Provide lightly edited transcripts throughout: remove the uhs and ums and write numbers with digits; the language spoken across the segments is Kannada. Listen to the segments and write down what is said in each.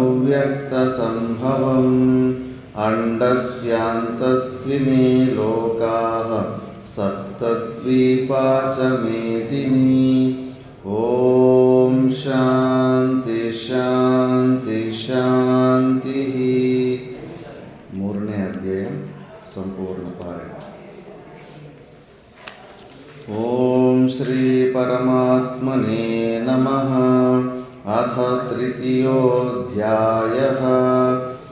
अव्यक्तसम्भवम् अण्डस्यान्तस्त्विमे लोकाः सप्तद्वीपा च मेदिनी। ಓಂ ಶಾಂತಿ ಶಾಂತಿ ಶಾಂತಿ. ಮೂರನೇ ಅಧ್ಯಾಯ ಸಂಪೂರ್ಣ ಪಾರಾಯಣ. ಓಂ ಶ್ರೀ ಪರಮಾತ್ಮನೇ ನಮಃ. ಅಥ ತೃತೀಯೋऽಧ್ಯಾಯಃ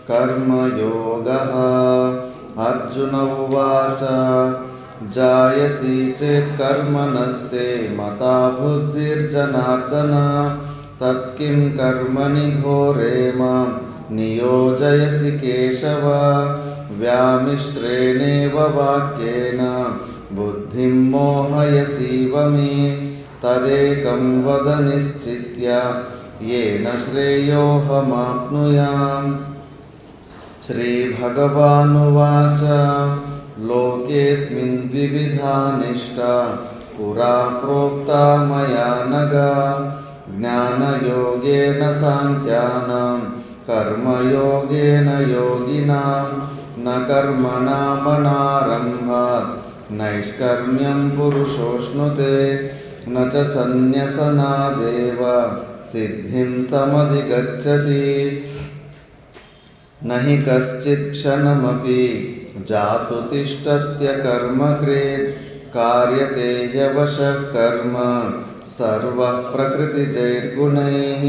ಕರ್ಮಯೋಗಃ. ಅರ್ಜುನ ಉವಾಚ ಜಾಯಸಿ ಚೇತ್ ಕರ್ಮಣಸ್ತೆ ಮತಾ ಬುದ್ಧಿರ್ಜನಾರ್ದನ ತತ್ಕಿಂ ಕರ್ಮಣಿ ಘೋರೆ ಮಾಂ ನಿಯೋಜಯಸಿ ಕೇಶವ. ವ್ಯಾಮಿಶ್ರೇಣೇವ ವಾಕ್ಯೇನ ಬುದ್ಧಿಂ ಮೋಹಯಸೀವ ಮೇ. ತದೇಕಂ ವದ ನಿಶ್ಚಿತ್ಯ ಯೇನ ಶ್ರೇಯೋಹಮಾಪ್ನುಯಾಮ್. ಶ್ರೀಭಗವಾನುವಾಚ ಲೋಕೇಸ್ಮಿನ್ ದ್ವಿವಿಧಾ ನಿಷ್ಠಾ ಪುರಾ ಪ್ರೋಕ್ತಾ ಮಯಾ ನಘ. ಜ್ಞಾನಯೋಗೇನ ಸಾಂಖ್ಯಾನಾಂ ಕರ್ಮಯೋಗೇನ ಯೋಗಿನಾಂ. ನ ಕರ್ಮಣಾಮನಾರಂಭಾತ್ ನೈಷ್ಕರ್ಮ್ಯಂ ಪುರುಷೋಷ್ಣುತೆ. ನ ಚ ಸನ್ಯಸನಾದೇವ ಸಿದ್ಧಿಂ ಸಮಧಿಗಚ್ಚತಿ. ನ ಹಿ ಕಶ್ಚಿತ್ ಕ್ಷಣಮಪಿ ಜಾತು ತಿಷ್ಠತ್ಯ ಕರ್ಮಕೃತ್. ಕಾರ್ಯತೆ ಯವಶಃ ಕರ್ಮ ಸರ್ವಃ ಪ್ರಕೃತಿಜೈರ್ಗುಣೈಃ.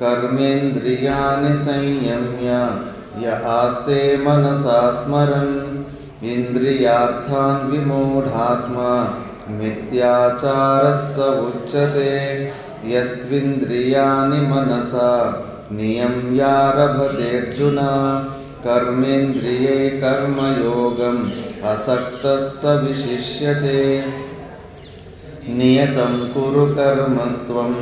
ಕರ್ಮೇಂದ್ರಿಯಾಣಿ ಸಂಯಮ್ಯ ಯ ಆಸ್ತೆ ಮನಸಾ ಸ್ಮರನ್. ಇಂದ್ರಿಯಾರ್ಥಾನ್ ವಿಮೂಢಾತ್ಮ ಮಿಥ್ಯಾಚಾರಃ ಸ ಉಚ್ಯತೆ. ಯಸ್ತ್ವಿಂದ್ರಿಯಾಣಿ ಮನಸಾ ನಿಯಮ್ಯಾರಭತೇರ್ಜುನ. ಕರ್ಮೇಂದ್ರಿಯೈ ಕರ್ಮಯೋಗಂ ಅಸಕ್ತಃ ಸ ವಿಶಿಷ್ಯತೆ. ನಿಯತಂ ಕುರು ಕರ್ಮ ತ್ವಂ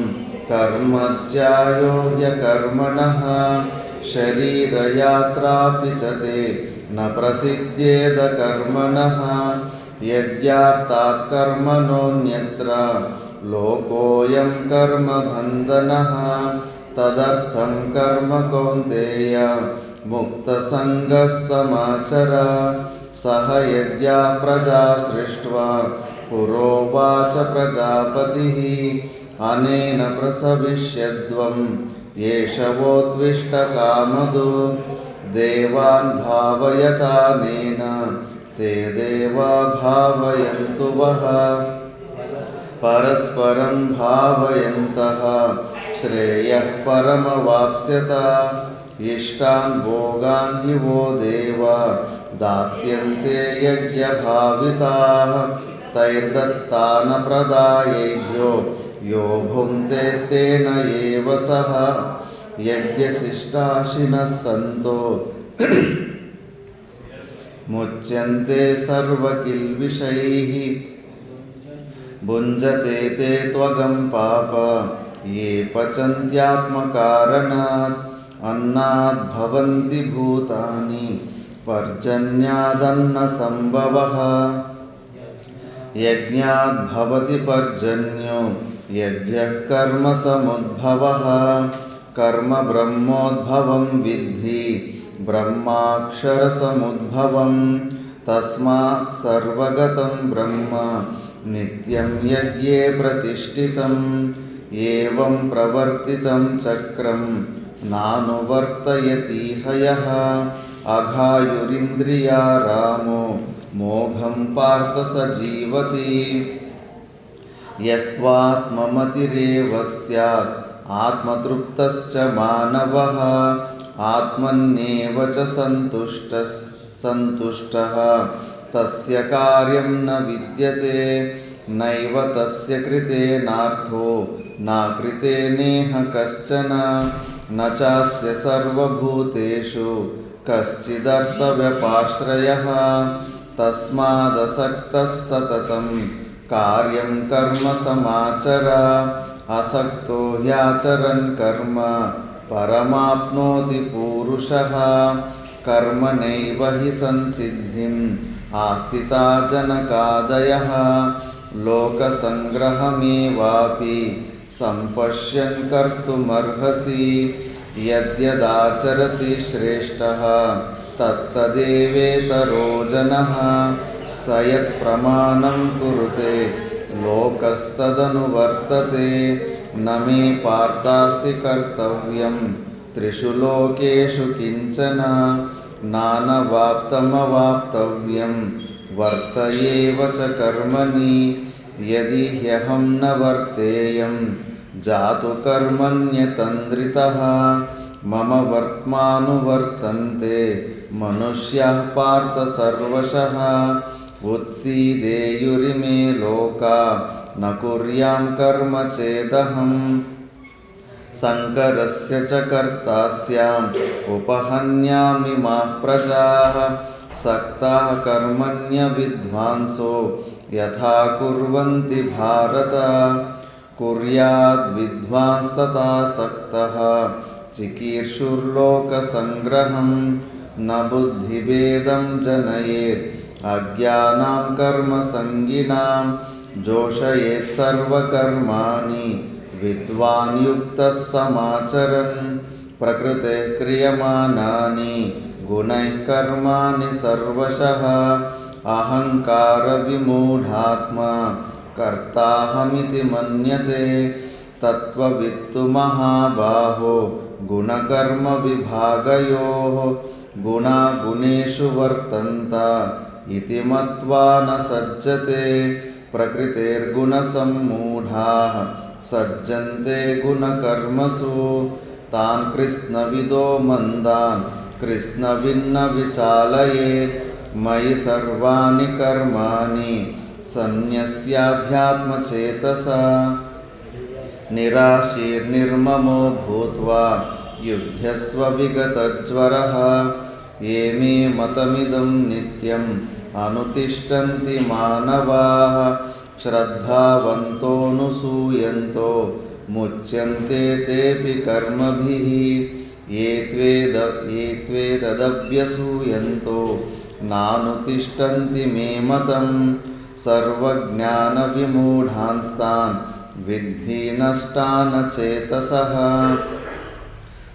ಕರ್ಮಜ್ಯಾಯೋ ಹ್ಯಕರ್ಮಣಃ. ಶರೀರಯಾತ್ರಾಪಿ ಚ ತೇ ನ ಪ್ರಸಿದ್ಧ್ಯೇದ ಕರ್ಮಣಃ. ಯಜ್ಞಾರ್ಥಾತ್ ಕರ್ಮಣೋऽನ್ಯತ್ರ ಲೋಕೋऽಯಂ ಕರ್ಮಬಂಧನಃ. ತದರ್ಥಂ ಕರ್ಮ ಕೌಂತೆಯ ಮುಕ್ತಸಂಗಃ ಸಮಾಚರ. ಸಹ ಯಜ್ಞಾ ಪ್ರಜಾ ಸೃಷ್ಟ್ವಾ ಪುರೋವಾಚ ಪ್ರಜಾಪತಿಃ. ಅನೇನ ಪ್ರಸವಿಷ್ಯದ್ವಂ ಯೇಷವೋದ್ವಿಷ್ಟಕಾಮಧು. ದೇವಾನ್ ಭಾವಯತಾನೇನ ತೇ ದೇವಾ ಭಾವಯಂತು ವಃ. ಪರಸ್ಪರಂ ಭಾವಯಂತಃ ಶ್ರೇಯಃ ಪರಮವಾಪ್ಸ್ಯತ. ಇಷ್ಟಾನ್ ಭೋಗಾನ್ ಹಿ ವೋ ದೇವಾ ದಾಸ್ಯಂತೆ ಯಜ್ಞಭಾವಿತಾಃ. ತೈರ್ದತ್ತಾನ ಪ್ರದಾಯೇಭ್ಯೋ ಯೋ ಭುಂಕ್ತೇಸ್ತೇನ ಏವ ಸಃ. ಯಜ್ಞಶಿಷ್ಟಾಶಿನಃ ಸಂತೋ ಮುಚ್ಯಂತೆ ಸರ್ವಕಿಲ್ಬಿಷೈಃ. ಭುಂಜತೆ ತೇ ತ್ವಗಂ ಪಾಪ ಯೇ ಪಚಂತ್ಯಾತ್ಮಕಾರಣಾತ್. ಅನ್ನಾದ್ ಭವಂತಿ ಭೂತಾನಿ ಪರ್ಜನ್ಯಾದನ್ನ ಸಂಭವಃ. ಯಜ್ಞಾದ್ ಭವತಿ ಪರ್ಜನ್ಯೋ ಯಜ್ಞಃ ಕರ್ಮ ಸಮುದ್ಭವಃ. ಕರ್ಮ ಬ್ರಹ್ಮೋದ್ಭವಂ ವಿದ್ಧಿ ಬ್ರಹ್ಮಾಕ್ಷರ ಸಮುದ್ಭವಂ. ತಸ್ಮಾತ್ ಸರ್ವಗತಂ ಬ್ರಹ್ಮ ನಿತ್ಯಂ ಯಜ್ಞೇ ಪ್ರತಿಷ್ಠಿತಂ. ಏವಂ ಪ್ರವರ್ತಿತಂ ಚಕ್ರಂ ನಾನುವರ್ತಯತೀಹ ಯಃ. ಅಘಾಯುರಿಂದ್ರಿಯಾ ರಾಮೋ ಮೋಘಂ ಪಾರ್ಥ ಸ ಜೀವತಿ. ಯಸ್ತ್ವಾತ್ಮಮತಿರೇವ ಸ್ಯಾತ್ ಆತ್ಮತೃಪ್ತಶ್ಚ ಮಾನವಃ. ಆತ್ಮನ್ಯೇವ ಚ ಸಂತುಷ್ಟಃ ತಸ್ಯ ಕಾರ್ಯಂ ನ ವಿದ್ಯತೆ. ನೈವ ತಸ್ಯ ಕೃತೇನಾರ್ಥೋ ನ ಕೃತೇನೇಹ ಕಶ್ಚನ. ನ ಚಾಸ್ಯ ಸರ್ವಭೂತೇಷು ಕಶ್ಚಿದರ್ಥವ್ಯಪಾಶ್ರಯಃ. ತಸ್ಮಾದಸಕ್ತಃ ಸತತಂ ಕಾರ್ಯಂ ಕರ್ಮ ಸಮಾಚರ. ಅಸಕ್ತೋ ಹ್ಯಾಚರನ್ ಕರ್ಮ ಪರಮಾಪ್ನೋತಿ ಪೂರುಷಃ. ಕರ್ಮಣೈವ ಹಿ ಸಂಸಿದ್ಧಿಂ ಆಸ್ಥಿತಾ ಜನಕಾದಯಃ. ಲೋಕಸಂಗ್ರಹಮೇವಾಪಿ ಸಂಪಶ್ಯನ್ ಕರ್ತುಮರ್ಹಸಿ. यद्यदाचरति श्रेष्ठः तत्तदेवेतरो जनः स यत्प्रमाणं कुरुते लोकस्तदनुवर्तते न मे पार्थास्ति कर्तव्यं त्रिषु लोकेषु किञ्चन नानवाप्तमवाप्तव्यं वर्त एव च कर्मणि यदि ह्यहं न वर्तेयं जातु कर्मण्यतन्द्रितः मम वर्त्मानुवर्तन्ते मनुष्याः पार्थ सर्वशः उत्सीदेयुरिमे लोका न कुर्यां कर्म चेदहम् संकरस्य च कर्ता स्याम् उपहन्यामि मा प्रजाः सक्ताः कर्मण्य विद्वांसो यथा कुर्वन्ति भारत कुर्याद् विद्वांस्तथा सक्तः चिकीर्षुर्लोकसङ्ग्रहं न बुद्धिभेदं जनयेत् अज्ञानां कर्मसङ्गिनां जोषयेत् सर्वकर्माणि विद्वान् युक्तः समाचरन् प्रकृते क्रियमाणानि गुणैः कर्माणि सर्वशः अहङ्कारविमूढात्मा कर्ताहमिति मन्यते तत्त्ववित्तु महाबाहो गुणकर्मविभागयोः गुणा गुणेषु वर्तन्त इति मत्वा न सज्जते प्रकृतेर्गुणसम्मूढाः सज्जन्ते गुणकर्मसु तान् कृत्स्नविदो मन्दान् कृत्स्नविन्न विचालयेत् मयि सर्वाणि कर्माणि सन्न्यस्याध्यात्मचेतसा निराशीर्निर्ममो भूत्वा युध्यस्व विगतज्वरः ये मे मतमिदं नित्यम् अनुतिष्ठन्ति मानवाः श्रद्धावन्तोऽनुसूयन्तो मुच्यन्ते तेऽपि कर्मभिः ये त्वेतदभ्यसूयन्तो नानुतिष्ठन्ति मे मतं सर्वज्ञानविमूढांस्तान् विद्धि नष्टान् चेतसः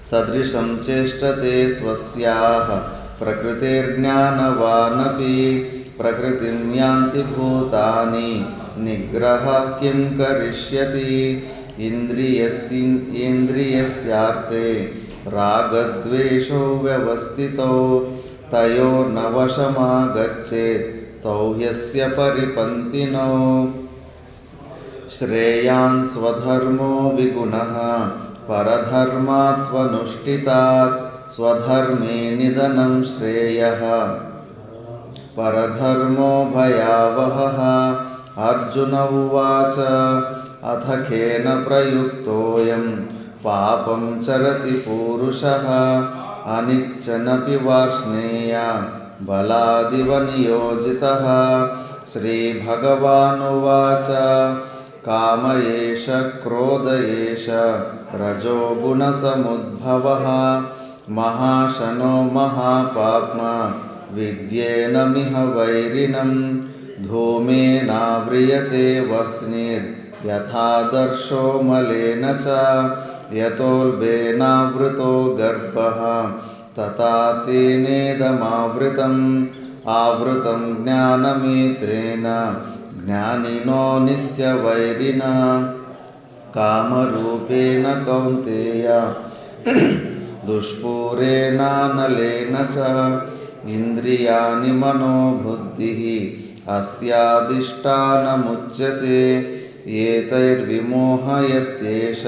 सदृशं चेष्टते स्वस्याः प्रकृतेर्ज्ञानवानपि प्रकृतिं यान्ति भूतानि निग्रहः किं करिष्यति इन्द्रियस्यार्थे रागद्वेषौ व्यवस्थितौ तयोर्न वशमागच्छेत् तौ ह्यस्य परिपन्थिनौ श्रेयान् स्वधर्मो विगुणः परधर्मात् स्वनुष्ठितात् स्वधर्मे निधनं श्रेयः परधर्मो भयावहः अर्जुन उवाच अथ केन प्रयुक्तोऽयं पापं चरति पूरुषः अनिच्छन्नपि वार्ष्णेय बलादिव नियोजितः श्रीभगवानुवाच काम एष क्रोध एष रजो गुणसमुद्भवः महाशनो महापाप्मा विद्येनमिह वैरिणं धूमेनाव्रियते वह्निर्यथादर्शो मलेन च यतोल्बेनावृतो गर्भः तथा तेनेदमावृतम् आवृतं ज्ञानमेतेन ज्ञानिनो नित्यवैरिणा कामरूपेण कौन्तेय दुष्पूरेणानलेन च इन्द्रियाणि मनोबुद्धिः अस्याधिष्ठानमुच्यते एतैर्विमोहयत्येष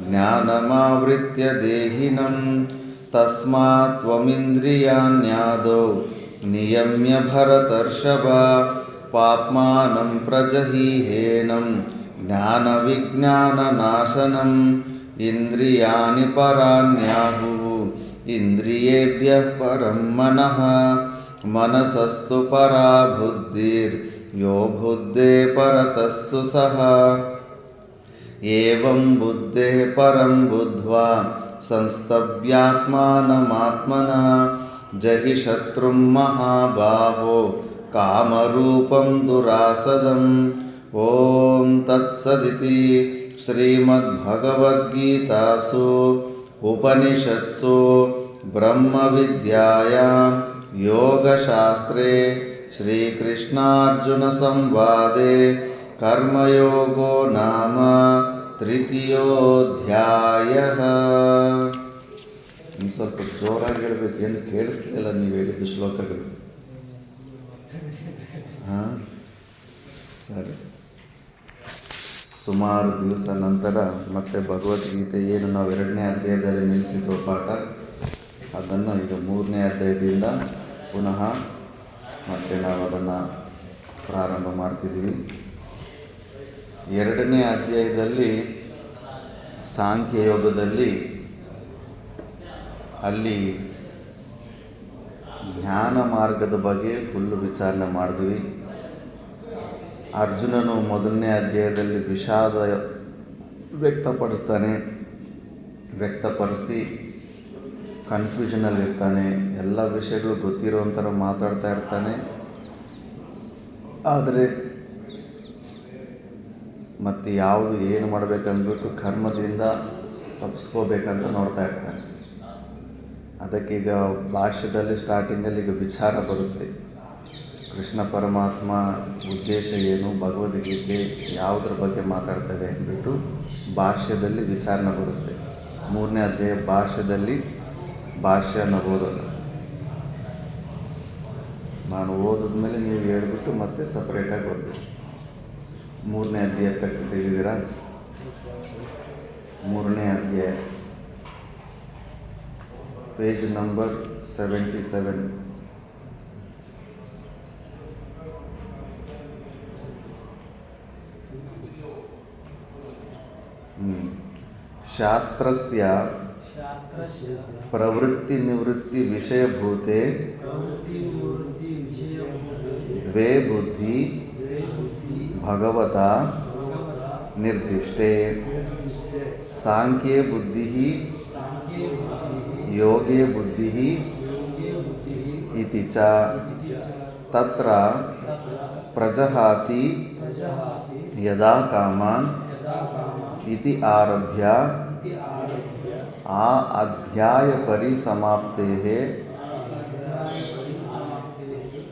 ज्ञानमावृत्य देहिनं तस्मात् त्वमिन्द्रियाण्यादौ नियम्य भरतर्षभ पाप्मानं प्रजहीहेनं ज्ञानविज्ञाननाशनम् इन्द्रियाणि पराण्याहुः इन्द्रियेभ्यः परं मनः मनसस्तु परा बुद्धिर्यो बुद्धे परतस्तु सः एवं बुद्धेः परं बुद्ध्वा संस्तभ्यात्मानमात्मना जहि शत्रुं महाबाहो कामरूपं दुरासदम् ॐ तत्सदिति श्रीमद्भगवद्गीतासु ಉಪನಿಷತ್ಸು ಬ್ರಹ್ಮವಿದ್ಯಾಯಾಂ ಯೋಗಶಾಸ್ತ್ರೇ ಶ್ರೀಕೃಷ್ಣಾರ್ಜುನ ಸಂವಾದೆ ಕರ್ಮಯೋಗೋ ನಾಮ ತೃತೀಯೋಧ್ಯಾಯಃ. ಇನ್ನು ಸ್ವಲ್ಪ ಜೋರಾಗಿ ಹೇಳಬೇಕು, ಏನು ಕೇಳಿಸ್ಲಿಲ್ಲ ನೀವು ಹೇಳಿದ್ದು ಶ್ಲೋಕಗಳು. ಹಾಂ, ಸರಿ ಸರಿ. ಸುಮಾರು ದಿವಸ ನಂತರ ಮತ್ತೆ ಭಗವದ್ಗೀತೆ ಏನು ನಾವು 2ನೇ ಅಧ್ಯಾಯದಲ್ಲಿ ನಿಲ್ಲಿಸಿದ್ವು ಪಾಠ, ಅದನ್ನು ಈಗ 3ನೇ ಅಧ್ಯಾಯದಿಂದ ಪುನಃ ಮತ್ತೆ ನಾವು ಅದನ್ನು ಪ್ರಾರಂಭ ಮಾಡ್ತಿದ್ದೀವಿ. 2ನೇ ಅಧ್ಯಾಯದಲ್ಲಿ ಸಾಂಖ್ಯಯೋಗದಲ್ಲಿ ಅಲ್ಲಿ ಜ್ಞಾನ ಮಾರ್ಗದ ಬಗ್ಗೆ ಫುಲ್ಲು ವಿಚಾರಣೆ ಮಾಡಿದ್ವಿ. ಅರ್ಜುನನು 1ನೇ ಅಧ್ಯಾಯದಲ್ಲಿ ವಿಷಾದ ವ್ಯಕ್ತಪಡಿಸಿ ಕನ್ಫ್ಯೂಷನಲ್ಲಿರ್ತಾನೆ. ಎಲ್ಲ ವಿಷಯಗಳು ಗೊತ್ತಿರೋಂಥರ ಮಾತಾಡ್ತಾ ಇರ್ತಾನೆ. ಆದರೆ ಮತ್ತು ಯಾವುದು ಏನು ಮಾಡಬೇಕಂದ್ಬಿಟ್ಟು ಕರ್ಮದಿಂದ ತಪ್ಪಿಸ್ಕೋಬೇಕಂತ ನೋಡ್ತಾ ಇರ್ತಾನೆ. ಅದಕ್ಕೀಗ ಭಾಷ್ಯದಲ್ಲಿ ಸ್ಟಾರ್ಟಿಂಗಲ್ಲಿ ಈಗ ವಿಚಾರ ಬರುತ್ತೆ. ಕೃಷ್ಣ ಪರಮಾತ್ಮ ಉದ್ದೇಶ ಏನು, ಭಗವದ್ಗೀತೆ ಯಾವುದ್ರ ಬಗ್ಗೆ ಮಾತಾಡ್ತಾ ಇದೆ ಅಂದ್ಬಿಟ್ಟು ಭಾಷ್ಯದಲ್ಲಿ ವಿಚಾರಣೆ ಬರುತ್ತೆ. 3ನೇ ಅಧ್ಯಾಯ ಭಾಷ್ಯದಲ್ಲಿ ಭಾಷ್ಯನ ಓದೋದು. ನಾನು ಓದಿದ್ಮೇಲೆ ನೀವು ಹೇಳ್ಬಿಟ್ಟು ಮತ್ತೆ ಸಪ್ರೇಟಾಗಿ ಓದಿ. 3ನೇ ಅಧ್ಯಾಯ ತಕ್ಕ ತೆಗೆದಿದ್ದೀರಾ? 3ನೇ ಅಧ್ಯಾಯ ಪೇಜ್ ನಂಬರ್ 77. ಶಾಸ್ತ್ರಸ್ಯ ಪ್ರವೃತ್ತಿ ನಿವೃತ್ತಿ ವಿಷಯಭೂತೆ ದ್ವೇ ಬುದ್ಧಿ ಭಗವತಾ ನಿರ್ದಿಷ್ಟೇ ಸಾಂಖ್ಯೇ ಬುದ್ಧಿ ಯೋಗೇ ಬುದ್ಧಿ ಇತಿ ಚ ತತ್ರ ಪ್ರಜಹಾತಿ ಯದಾ ಕಾಮಾನ್ ಇತಿ ಆರಭ್ಯ ಆ ಅಧ್ಯಾಯ ಪರಿಸಮಾಪ್ತೇಃ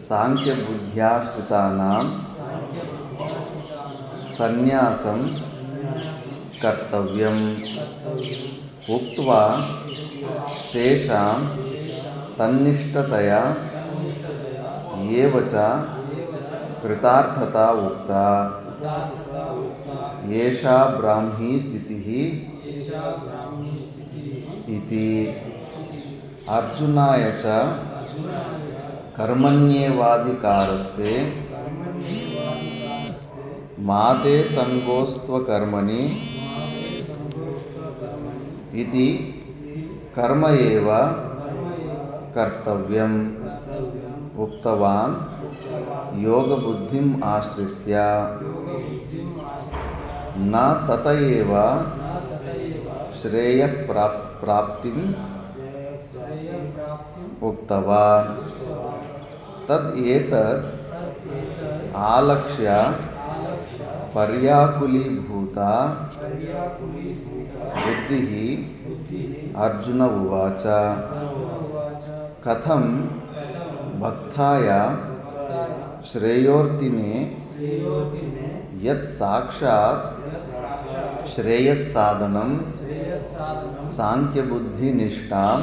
ಸಾಂಖ್ಯಬುದ್ಧ್ಯಾಶ್ರಿತಾನಾಂ ಸನ್ಯಾಸಂ ಕರ್ತವ್ಯಂ ಉಕ್ತ್ವಾ ತೇಷಾಂ ತನ್ನಿಷ್ಠತಯಾ ಏವ ಚ ಕೃತಾರ್ಥತಾ ಉಕ್ತಾ ಏಷಾ ಬ್ರಾಹ್ಮೀ ಸ್ಥಿತಿಃ ಇತಿ. ಅರ್ಜುನಾಯ ಚ ಕರ್ಮಣ್ಯೇವಾಧಿಕಾರಸ್ತೆ ಮಾತೆ ಸಂಗೋಸ್ತ್ವಕರ್ಮಣಿ ಇತಿ ಕರ್ಮ ಏವ ಕರ್ತವ್ಯಂ ಉಕ್ತವಾನ್ ಯೋಗಬುದ್ಧಿಂ ಆಶ್ರಿತ್ಯ ನ ತತ ಏವ ಶ್ರೇಯಃ ಪ್ರಾಪ್ತಿಂ ಉಕ್ತವಾನ್. ತದ್ ಏತದ್ ಆಲಕ್ಷ್ಯ ಪರ್ಯಾಕುಲೀಭೂತ ಬುದ್ಧಿಃ ಅರ್ಜುನ ಉವಾಚ ಕಥಂ ಭಕ್ತಾಯ ಶ್ರೇಯೋರ್ತಿನೇ ಯತ್ ಸಾಕ್ಷಾತ್ ಶ್ರೇಯಸ್ಸಾಧನಂ ಸಾಂಖ್ಯಬುದ್ಧಿನಿಷ್ಠಾಂ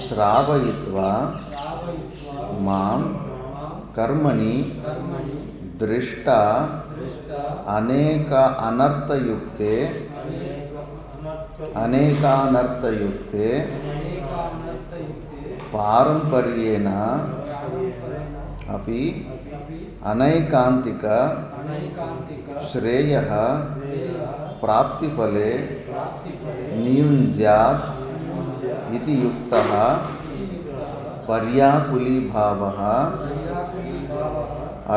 ಶ್ರಾವಯಿತ್ವಾ ಮಾಂ ಕರ್ಮಣಿ ದೃಷ್ಟ ಅನೇಕಾನರ್ಥಯುಕ್ತೆ ಪಾರಂಪರ್ಯೇಣ ಅಪಿ ಅನೈಕಾಂತಿಕ ಶ್ರೇಯಃ ಪ್ರಾಪ್ತಿಫಲೆ ನಿಯುಂಜ್ಯಾತ್ ಇತಿ ಯುಕ್ತಃ ಪರ್ಯಾಕುಲೀಭಾವಃ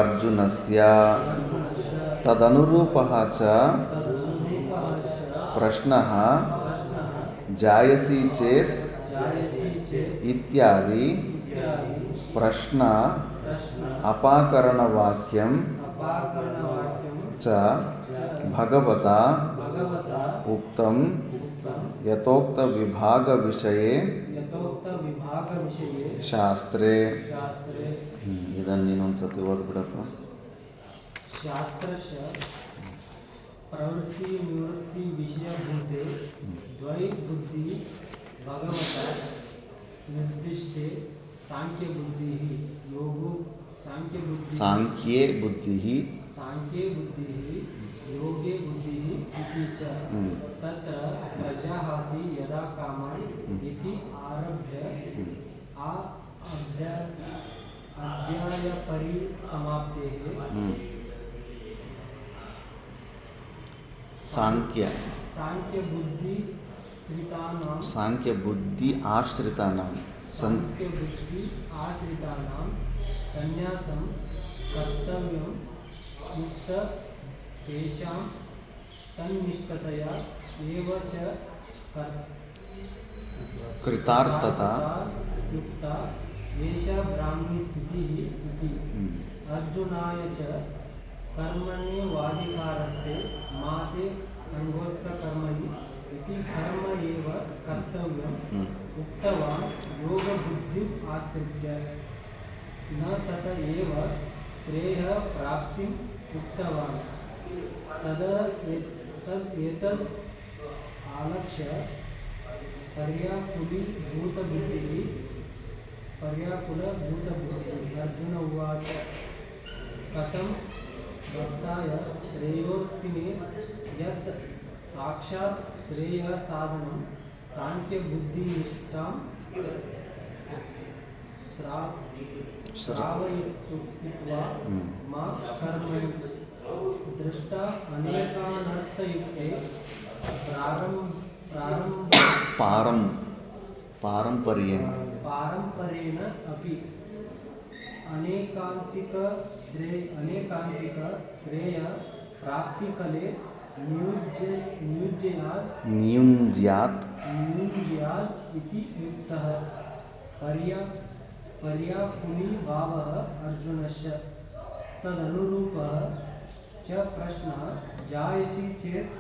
ಅರ್ಜುನಸ್ಯ. ತದನುರೂಪಃ ಚ ಪ್ರಶ್ನಃ ಜಾಯಸಿ ಚೇತ್ ಇತ್ಯಾದಿ ಪ್ರಶ್ನ ಅಪಾಕರಣವಾಕ್ಯಂ ಚ ಭಗವತಾ ಉಕ್ತಂ ಯಥೋಕ್ತವಿಭಾಗವಿಷಯೇ ಶಾಸ್ತ್ರೇ. ಇದನ್ನು ನೀನೊಂದು ಸತಿ ಓದ್ಬಿಡಪ್ಪ. ಶಾಸ್ತ್ರಸ್ಯ ಪ್ರವೃತ್ತಿ ನಿವೃತ್ತಿ ವಿಷಯಭೂತೆ ದ್ವೈ ಬುದ್ಧಿ ಭಗವತ ನಿರ್ದಿಷ್ಟೆ ಸಾಂಖ್ಯಬುದ್ಧಿ ಯೋಗೋ ಸಾಂಖ್ಯೇ ಬುದ್ಧಿ ಯೋಗೆ ಬುದ್ಧಿ ಇತಿ ಚ ತತ್ರ ಪ್ರಜಾಹಾತಿ ಯದಾ ಕಾಮಾನ್ ಇತಿ ಆರಭ್ಯ ಅಧ್ಯಾಯ ಪರಿಸಮಾಪ್ತೇಃ ಸಾಂಖ್ಯ ಬುದ್ಧಿ ಆಶ್ರಿತಾನಾಂ ಸನ್ಯಾಸಂ ಕರ್ತವ್ಯಂ ಯುಕ್ತ ತೇಷಾಂ ತನ್ನಿಷ್ಠತೆಯ ಏವ ಚ ಕೃತಾರ್ಥತಾ ಯುಕ್ತ ಏಷ ಬ್ರಾಹ್ಮಿ ಸ್ಥಿತಿಃ ಇತಿ. ಅರ್ಜುನಾಯ ಚ ಕರ್ಮಣ್ಯೇವಾಧಿಕಾರಸ್ತೆ ಮಾತೆ ಸಂಗೋಸ್ತ್ರ ಕರ್ಮಣಿ ಇತಿ ಕರ್ಮ ಏವ ಕರ್ತವ್ಯಂ ಉಕ್ತವಾನ್ ಯೋಗ ಬುದ್ಧಿ ಆಶ್ರಿತ್ಯ ನ ತತ ಏವ ಶ್ರೇಯ ಪ್ರಾಪ್ತಿಂ ಉಕ್ತವಾನ್ ತದೇತದ್ ಆಲಕ್ಷ್ಯ ಪರ್ಯಾಕುಲಭೂತಬುದ್ಧಿಃ ಅರ್ಜುನ ಉವಾಚ ಕಥಂ ಭಕ್ತಾಯ ಶ್ರೇಯೋತ್ತಿನೇ ಯತ್ ಸಾಕ್ಷಾತ್ ಶ್ರೇಯ ಸಾಧನಂ ಸಾಂಖ್ಯ ಬುದ್ಧಿನಿಷ್ಠಾಂ ಶ್ರಾವಯಿತ್ವಾ ಮಾ ಕರ್ಮಣಿ ದೃಷ್ಟ ಅನೇಕಾನರ್ಥಯುಕ್ತೆ ಪಾರಂಪರ್ಯೇಣ ಅಪಿ ಅನೇಕಾಂತಿಕ ಶ್ರೇಯ ಪ್ರಾಪ್ತಿಕಲೆ ನಿಯುಂಜ್ಯಾತ್ ಇತಿ ಯುಕ್ತಃ ಪರ್ಯಾಕುಲಿ ಭಾವಃ ಅರ್ಜುನಸ್ಯ ತದನುರೂಪಃ ಚ ಪ್ರಶ್ನಃ ಜಾಯಸಿ ಚೇತ್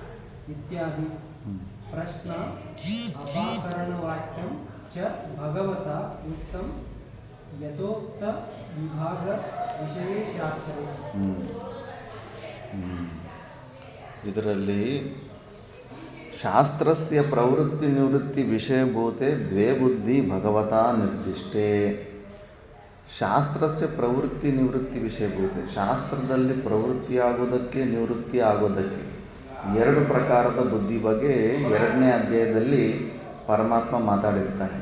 ಇತ್ಯಾದಿ ಪ್ರಶ್ನ ಅಪಾಕರಣವಾಕ್ಯಂ ಚ ಭಗವತಾ ಯುಕ್ತಂ ಯಥೋಕ್ತ ವಿಭಾಗ ವಿಷಯೇ ಶಾಸ್ತ್ರೇ. ಇದರಲ್ಲಿ ಶಾಸ್ತ್ರಸ್ಯ ಪ್ರವೃತ್ತಿ ನಿವೃತ್ತಿ ವಿಷಯಭೂತೆ ದ್ವೇ ಬುದ್ಧಿ ಭಗವತಾ ನಿರ್ದಿಷ್ಟೇ. ಶಾಸ್ತ್ರಸ್ಯ ಪ್ರವೃತ್ತಿ ನಿವೃತ್ತಿ ವಿಷಯಭೂತೆ, ಶಾಸ್ತ್ರದಲ್ಲಿ ಪ್ರವೃತ್ತಿ ಆಗೋದಕ್ಕೆ ನಿವೃತ್ತಿ ಆಗೋದಕ್ಕೆ ಎರಡು ಪ್ರಕಾರದ ಬುದ್ಧಿ ಬಗ್ಗೆ 2ನೇ ಅಧ್ಯಾಯದಲ್ಲಿ ಪರಮಾತ್ಮ ಮಾತಾಡಿರ್ತಾನೆ.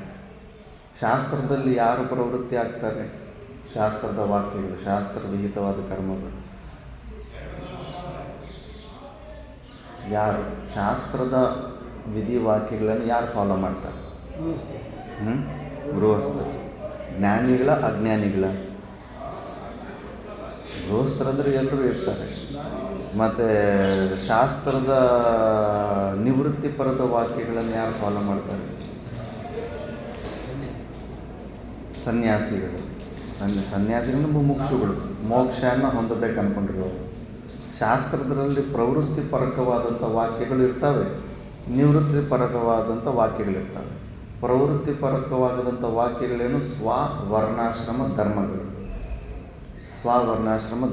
ಶಾಸ್ತ್ರದಲ್ಲಿ ಯಾರು ಪ್ರವೃತ್ತಿ ಆಗ್ತಾರೆ? ಶಾಸ್ತ್ರದ ವಾಕ್ಯಗಳು, ಶಾಸ್ತ್ರ ವಿಹಿತವಾದ ಕರ್ಮಗಳು. ಯಾರು ಶಾಸ್ತ್ರದ ವಿಧಿ ವಾಕ್ಯಗಳನ್ನು ಯಾರು ಫಾಲೋ ಮಾಡ್ತಾರೆ? ಗೃಹಸ್ಥರು. ಜ್ಞಾನಿಗಳ ಅಜ್ಞಾನಿಗಳ? ಗೃಹಸ್ಥರಂದ್ರೆ ಎಲ್ಲರೂ ಇರ್ತಾರೆ. ಮತ್ತು ಶಾಸ್ತ್ರದ ನಿವೃತ್ತಿಪರದ ವಾಕ್ಯಗಳನ್ನು ಯಾರು ಫಾಲೋ ಮಾಡ್ತಾರೆ? ಸನ್ಯಾಸಿಗಳು. ಸನ್ಯಾಸಿಗಳು ಮುಮುಕ್ಷುಗಳು, ಮೋಕ್ಷವನ್ನು ಹೊಂದಬೇಕು ಅಂದ್ಕೊಂಡಿರೋರು. ಶಾಸ್ತ್ರದಲ್ಲಿ ಪ್ರವೃತ್ತಿಪರಕವಾದಂಥ ವಾಕ್ಯಗಳು ಇರ್ತವೆ, ನಿವೃತ್ತಿಪರಕವಾದಂಥ ವಾಕ್ಯಗಳಿರ್ತವೆ. ಪ್ರವೃತ್ತಿಪರಕವಾದಂಥ ವಾಕ್ಯಗಳೇನು? ಸ್ವವರ್ಣಾಶ್ರಮ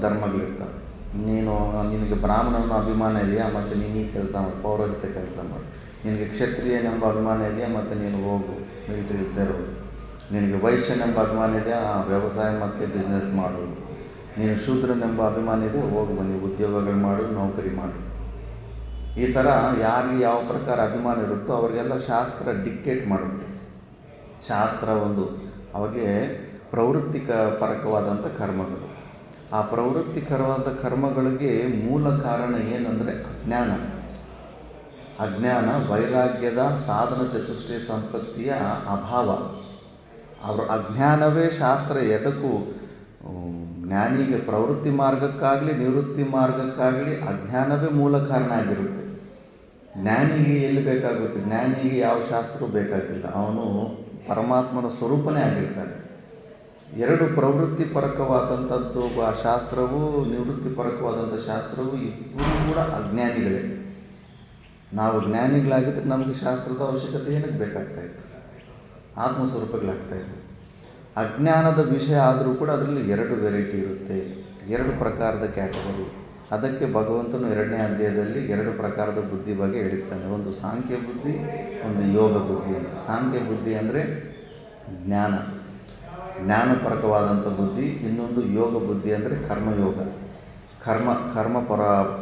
ಧರ್ಮಗಳಿರ್ತವೆ. ನಿನಗೆ ಬ್ರಾಹ್ಮಣನ ಅಭಿಮಾನ ಇದೆಯಾ, ಮತ್ತು ನೀನು ಈ ಕೆಲಸ ಮಾಡು, ಪೌರೋಹಿತ್ಯ ಕೆಲಸ ಮಾಡು. ನಿನಗೆ ಕ್ಷತ್ರಿಯನೆಂಬ ಅಭಿಮಾನ ಇದೆಯಾ, ಮತ್ತು ನೀನು ಹೋಗು ಮಿಲಿಟ್ರಿಲಿ ಸೇರು. ನಿನಗೆ ವೈಶ್ಯನೆಂಬ ಅಭಿಮಾನ ಇದೆಯಾ, ವ್ಯವಸಾಯ ಮತ್ತು ಬಿಸ್ನೆಸ್ ಮಾಡು. ನೀನು ಶೂದ್ರನೆಂಬ ಅಭಿಮಾನ ಇದೆ, ಹೋಗು ಬನ್ನಿ ಉದ್ಯೋಗಗಳು ಮಾಡು, ನೌಕರಿ ಮಾಡು. ಈ ಥರ ಯಾರಿಗೆ ಯಾವ ಪ್ರಕಾರ ಅಭಿಮಾನ ಇರುತ್ತೋ ಅವರಿಗೆಲ್ಲ ಶಾಸ್ತ್ರ ಡಿಕ್ಟೇಟ್ ಮಾಡುತ್ತೆ. ಶಾಸ್ತ್ರ ಒಂದು ಅವ್ರಿಗೆ ಪರಕವಾದಂಥ ಕರ್ಮಗಳು. ಆ ಪ್ರವೃತ್ತಿಕರವಾದ ಕರ್ಮಗಳಿಗೆ ಮೂಲ ಕಾರಣ ಏನಂದರೆ ಅಜ್ಞಾನ, ವೈರಾಗ್ಯದ ಸಾಧನ ಚತುಷ್ಟಯ ಸಂಪತ್ತಿಯ ಅಭಾವ. ಅವರ ಅಜ್ಞಾನವೇ ಶಾಸ್ತ್ರ ಎರಡಕ್ಕೂ, ಜ್ಞಾನಿಗೆ ಪ್ರವೃತ್ತಿ ಮಾರ್ಗಕ್ಕಾಗಲಿ ನಿವೃತ್ತಿ ಮಾರ್ಗಕ್ಕಾಗಲಿ ಅಜ್ಞಾನವೇ ಮೂಲ ಕಾರಣ ಆಗಿರುತ್ತೆ. ಜ್ಞಾನಿಗೆ ಎಲ್ಲಿ ಬೇಕಾಗುತ್ತೆ? ಜ್ಞಾನಿಗೆ ಯಾವ ಶಾಸ್ತ್ರವೂ ಬೇಕಾಗಿಲ್ಲ, ಅವನು ಪರಮಾತ್ಮನ ಸ್ವರೂಪನೇ ಆಗಿರ್ತಾನೆ. ಎರಡು ಪ್ರವೃತ್ತಿಪರಕವಾದಂಥದ್ದು ಶಾಸ್ತ್ರವು, ನಿವೃತ್ತಿಪರಕವಾದಂಥ ಶಾಸ್ತ್ರವು ಇಬ್ಬರೂ ಕೂಡ ಅಜ್ಞಾನಿಗಳೇ. ನಾವು ಜ್ಞಾನಿಗಳಾಗಿದ್ದರೆ ನಮಗೆ ಶಾಸ್ತ್ರದ ಅವಶ್ಯಕತೆ ಏನಕ್ಕೆ ಬೇಕಾಗ್ತಾಯಿತ್ತು? ಆತ್ಮಸ್ವರೂಪಗಳಾಗ್ತಾಯಿತ್ತು. ಅಜ್ಞಾನದ ವಿಷಯ ಆದರೂ ಕೂಡ ಅದರಲ್ಲಿ 2 ವೆರೈಟಿ ಇರುತ್ತೆ, 2 ಪ್ರಕಾರದ ಕ್ಯಾಟಗರಿ. ಅದಕ್ಕೆ ಭಗವಂತನು 2ನೇ ಅಧ್ಯಾಯದಲ್ಲಿ 2 ಪ್ರಕಾರದ ಬುದ್ಧಿ ಬಗ್ಗೆ ಹೇಳಿರ್ತಾನೆ. ಒಂದು ಸಾಂಖ್ಯ ಬುದ್ಧಿ, ಒಂದು ಯೋಗ ಬುದ್ಧಿ ಅಂತ. ಸಾಂಖ್ಯ ಬುದ್ಧಿ ಅಂದರೆ ಜ್ಞಾನಪರಕವಾದಂಥ ಬುದ್ಧಿ. ಇನ್ನೊಂದು ಯೋಗ ಬುದ್ಧಿ ಅಂದರೆ ಕರ್ಮಯೋಗ,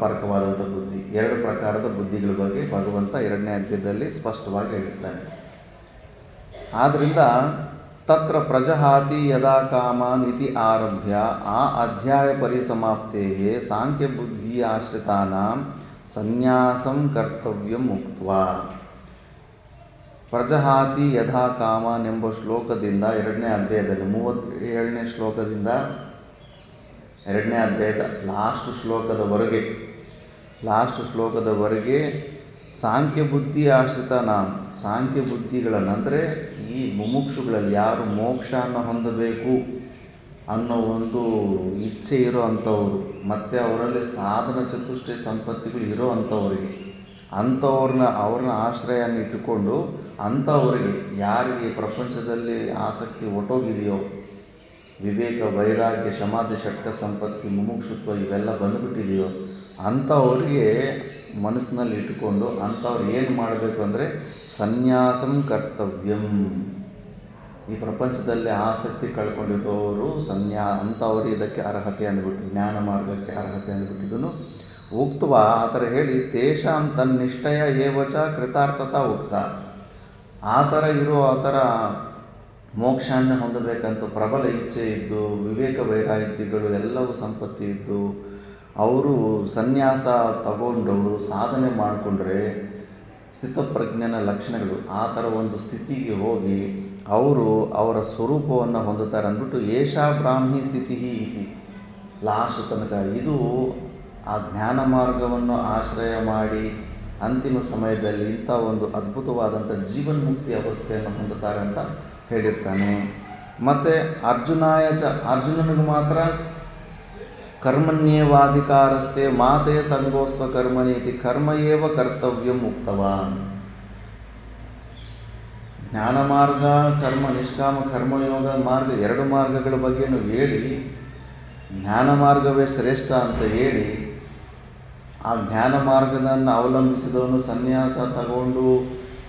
ಪರಕವಾದಂಥ ಬುದ್ಧಿ. 2 ಪ್ರಕಾರದ ಬುದ್ಧಿಗಳ ಬಗ್ಗೆ ಭಗವಂತ 2ನೇ ಅಧ್ಯಾಯದಲ್ಲಿ ಸ್ಪಷ್ಟವಾಗಿ ಹೇಳಿರ್ತಾನೆ. ಆದ್ದರಿಂದ ತತ್ರ ಪ್ರಜಹಾತಿ ಯದಾ ಕಾಮಾನ್ ಇತಿ ಆರಭ್ಯ ಆ ಅಧ್ಯಾಯ ಪರಿಸಮಾಪ್ತೇ ಸಾಂಖ್ಯಬುದ್ಧಿ ಆಶ್ರಿತಾನಾಂ ಸನ್ಯಾಸಂ ಕರ್ತವ್ಯಂ ಉಕ್ತ್ವಾ. ಪ್ರಜಹಾತಿ ಯದಾ ಕಾಮಾನ್ ಎಂಬ ಶ್ಲೋಕದಿಂದ 2ನೇ ಅಧ್ಯಾಯದಲ್ಲಿ 37ನೇ ಶ್ಲೋಕದಿಂದ 2ನೇ ಅಧ್ಯಾಯದ ಲಾಸ್ಟ್ ಶ್ಲೋಕದವರೆಗೆ ಸಾಂಖ್ಯಬುದ್ಧಿ ಆಶ್ರಿತ ಸಾಂಖ್ಯ ಬುದ್ಧಿಗಳನ್ನು, ಅಂದರೆ ಈ ಮುಮುಕ್ಷುಗಳಲ್ಲಿ ಯಾರು ಮೋಕ್ಷವನ್ನು ಹೊಂದಬೇಕು ಅನ್ನೋ ಒಂದು ಇಚ್ಛೆ ಇರೋ ಅಂಥವರು, ಮತ್ತು ಅವರಲ್ಲಿ ಸಾಧನ ಚತುಷ್ಟಯ ಸಂಪತ್ತಿಗಳು ಇರೋ ಅವ್ರನ್ನ ಆಶ್ರಯನ ಇಟ್ಟುಕೊಂಡು ಅಂಥವರಿಗೆ, ಯಾರಿಗೆ ಪ್ರಪಂಚದಲ್ಲಿ ಆಸಕ್ತಿ ಒಟ್ಟೋಗಿದೆಯೋ, ವಿವೇಕ, ವೈರಾಗ್ಯ, ಸಮಾಧಿ, ಷಟ್ಕ ಸಂಪತ್ತಿ, ಮುಮುಕ್ಷುತ್ವ ಇವೆಲ್ಲ ಬಂದುಬಿಟ್ಟಿದೆಯೋ ಅಂಥವ್ರಿಗೆ ಮನಸ್ಸಿನಲ್ಲಿ ಇಟ್ಟುಕೊಂಡು ಅಂಥವ್ರು ಏನು ಮಾಡಬೇಕು ಅಂದರೆ ಸನ್ಯಾಸಂ ಕರ್ತವ್ಯಂ. ಈ ಪ್ರಪಂಚದಲ್ಲಿ ಆಸಕ್ತಿ ಕಳ್ಕೊಂಡಿರೋರು ಅಂಥವ್ರು ಇದಕ್ಕೆ ಅರ್ಹತೆ ಅಂದ್ಬಿಟ್ಟು, ಜ್ಞಾನ ಮಾರ್ಗಕ್ಕೆ ಅರ್ಹತೆ ಅಂದ್ಬಿಟ್ಟಿದ್ದನು ಉಕ್ತವ ಆ ಥರ ಹೇಳಿ, ತೇಷಾಂ ತನ್ನಿಷ್ಠಯ ಏವಚ ಕೃತಾರ್ಥತಾ ಉಕ್ತ. ಆ ಥರ ಮೋಕ್ಷಾನ್ನ ಹೊಂದಬೇಕಂತ ಪ್ರಬಲ ಇಚ್ಛೆ ಇದ್ದು, ವಿವೇಕ ವೈರಾಗ್ಯಗಳು ಎಲ್ಲವೂ ಸಂಪತ್ತಿ ಇದ್ದು, ಅವರು ಸನ್ಯಾಸ ತಗೊಂಡವರು ಸಾಧನೆ ಮಾಡಿಕೊಂಡ್ರೆ ಸ್ಥಿತಪ್ರಜ್ಞನ ಲಕ್ಷಣಗಳು, ಆ ಥರ ಒಂದು ಸ್ಥಿತಿಗೆ ಹೋಗಿ ಅವರ ಸ್ವರೂಪವನ್ನು ಹೊಂದುತ್ತಾರೆ ಅಂದ್ಬಿಟ್ಟು ಏಷಾ ಬ್ರಾಹ್ಮಿ ಸ್ಥಿತಿ ಇತಿ ಲಾಸ್ಟ್ ತನಕ. ಇದು ಆ ಜ್ಞಾನ ಮಾರ್ಗವನ್ನು ಆಶ್ರಯ ಮಾಡಿ ಅಂತಿಮ ಸಮಯದಲ್ಲಿ ಇಂಥ ಒಂದು ಅದ್ಭುತವಾದಂಥ ಜೀವನ್ಮುಕ್ತಿ ಅವಸ್ಥೆಯನ್ನು ಹೊಂದುತ್ತಾರೆ ಅಂತ ಹೇಳಿರ್ತಾನೆ. ಮತ್ತು ಅರ್ಜುನನಿಗೂ ಮಾತ್ರ ಕರ್ಮಣ್ಯೇವಾಧಿಕಾರಸ್ಥೆ ಮಾತೆ ಸಂಗೋಸ್ತ ಕರ್ಮನೀತಿ ಕರ್ಮ ಏವ ಕರ್ತವ್ಯಂ ಉಕ್ತವಾನ್. ಜ್ಞಾನ ಮಾರ್ಗ, ನಿಷ್ಕಾಮ ಕರ್ಮಯೋಗ ಮಾರ್ಗ, 2 ಮಾರ್ಗಗಳ ಬಗ್ಗೆನೂ ಹೇಳಿ, ಜ್ಞಾನ ಮಾರ್ಗವೇ ಶ್ರೇಷ್ಠ ಅಂತ ಹೇಳಿ, ಆ ಜ್ಞಾನ ಮಾರ್ಗದನ್ನು ಅವಲಂಬಿಸಿದವನು ಸನ್ಯಾಸ ತಗೊಂಡು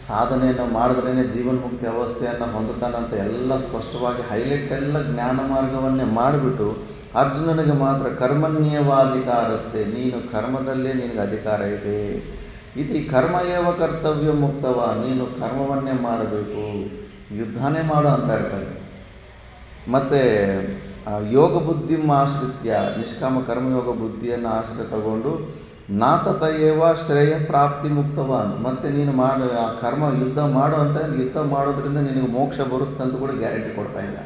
ಸಾಧನೆಯನ್ನು ಮಾಡಿದ್ರೇ ಜೀವನ್ಮುಕ್ತಿ ಅವಸ್ಥೆಯನ್ನು ಹೊಂದುತ್ತಾನಂತ ಎಲ್ಲ ಸ್ಪಷ್ಟವಾಗಿ ಹೈಲೈಟ್ ಎಲ್ಲ ಜ್ಞಾನ ಮಾರ್ಗವನ್ನೇ ಮಾಡಿಬಿಟ್ಟು, ಅರ್ಜುನನಿಗೆ ಮಾತ್ರ ಕರ್ಮಣ್ಯೇವಾಧಿಕಾರಸ್ಥೆ, ನೀನು ಕರ್ಮದಲ್ಲೇ ನಿನಗೆ ಅಧಿಕಾರ ಇದೆ, ಇದು ಕರ್ಮ ಏವ ಕರ್ತವ್ಯ ಮುಕ್ತವ, ನೀನು ಕರ್ಮವನ್ನೇ ಮಾಡಬೇಕು, ಯುದ್ಧನೇ ಮಾಡು ಅಂತ ಇರ್ತಾರೆ. ಮತ್ತು ಯೋಗ ಬುದ್ಧಿ ಆಶ್ರಿತ್ಯ, ನಿಷ್ಕಾಮ ಕರ್ಮಯೋಗ ಬುದ್ಧಿಯನ್ನು ಆಶ್ರಯ ತಗೊಂಡು ನಾತತ ಏವ ಶ್ರೇಯ ಪ್ರಾಪ್ತಿ ಮುಕ್ತವಾನ್, ಮತ್ತು ನೀನು ಯುದ್ಧ ಮಾಡು ಅಂತ, ಯುದ್ಧ ಮಾಡೋದ್ರಿಂದ ನಿನಗೆ ಮೋಕ್ಷ ಬರುತ್ತೆ ಅಂತ ಕೂಡ ಗ್ಯಾರಂಟಿ ಕೊಡ್ತಾ ಇಲ್ಲ.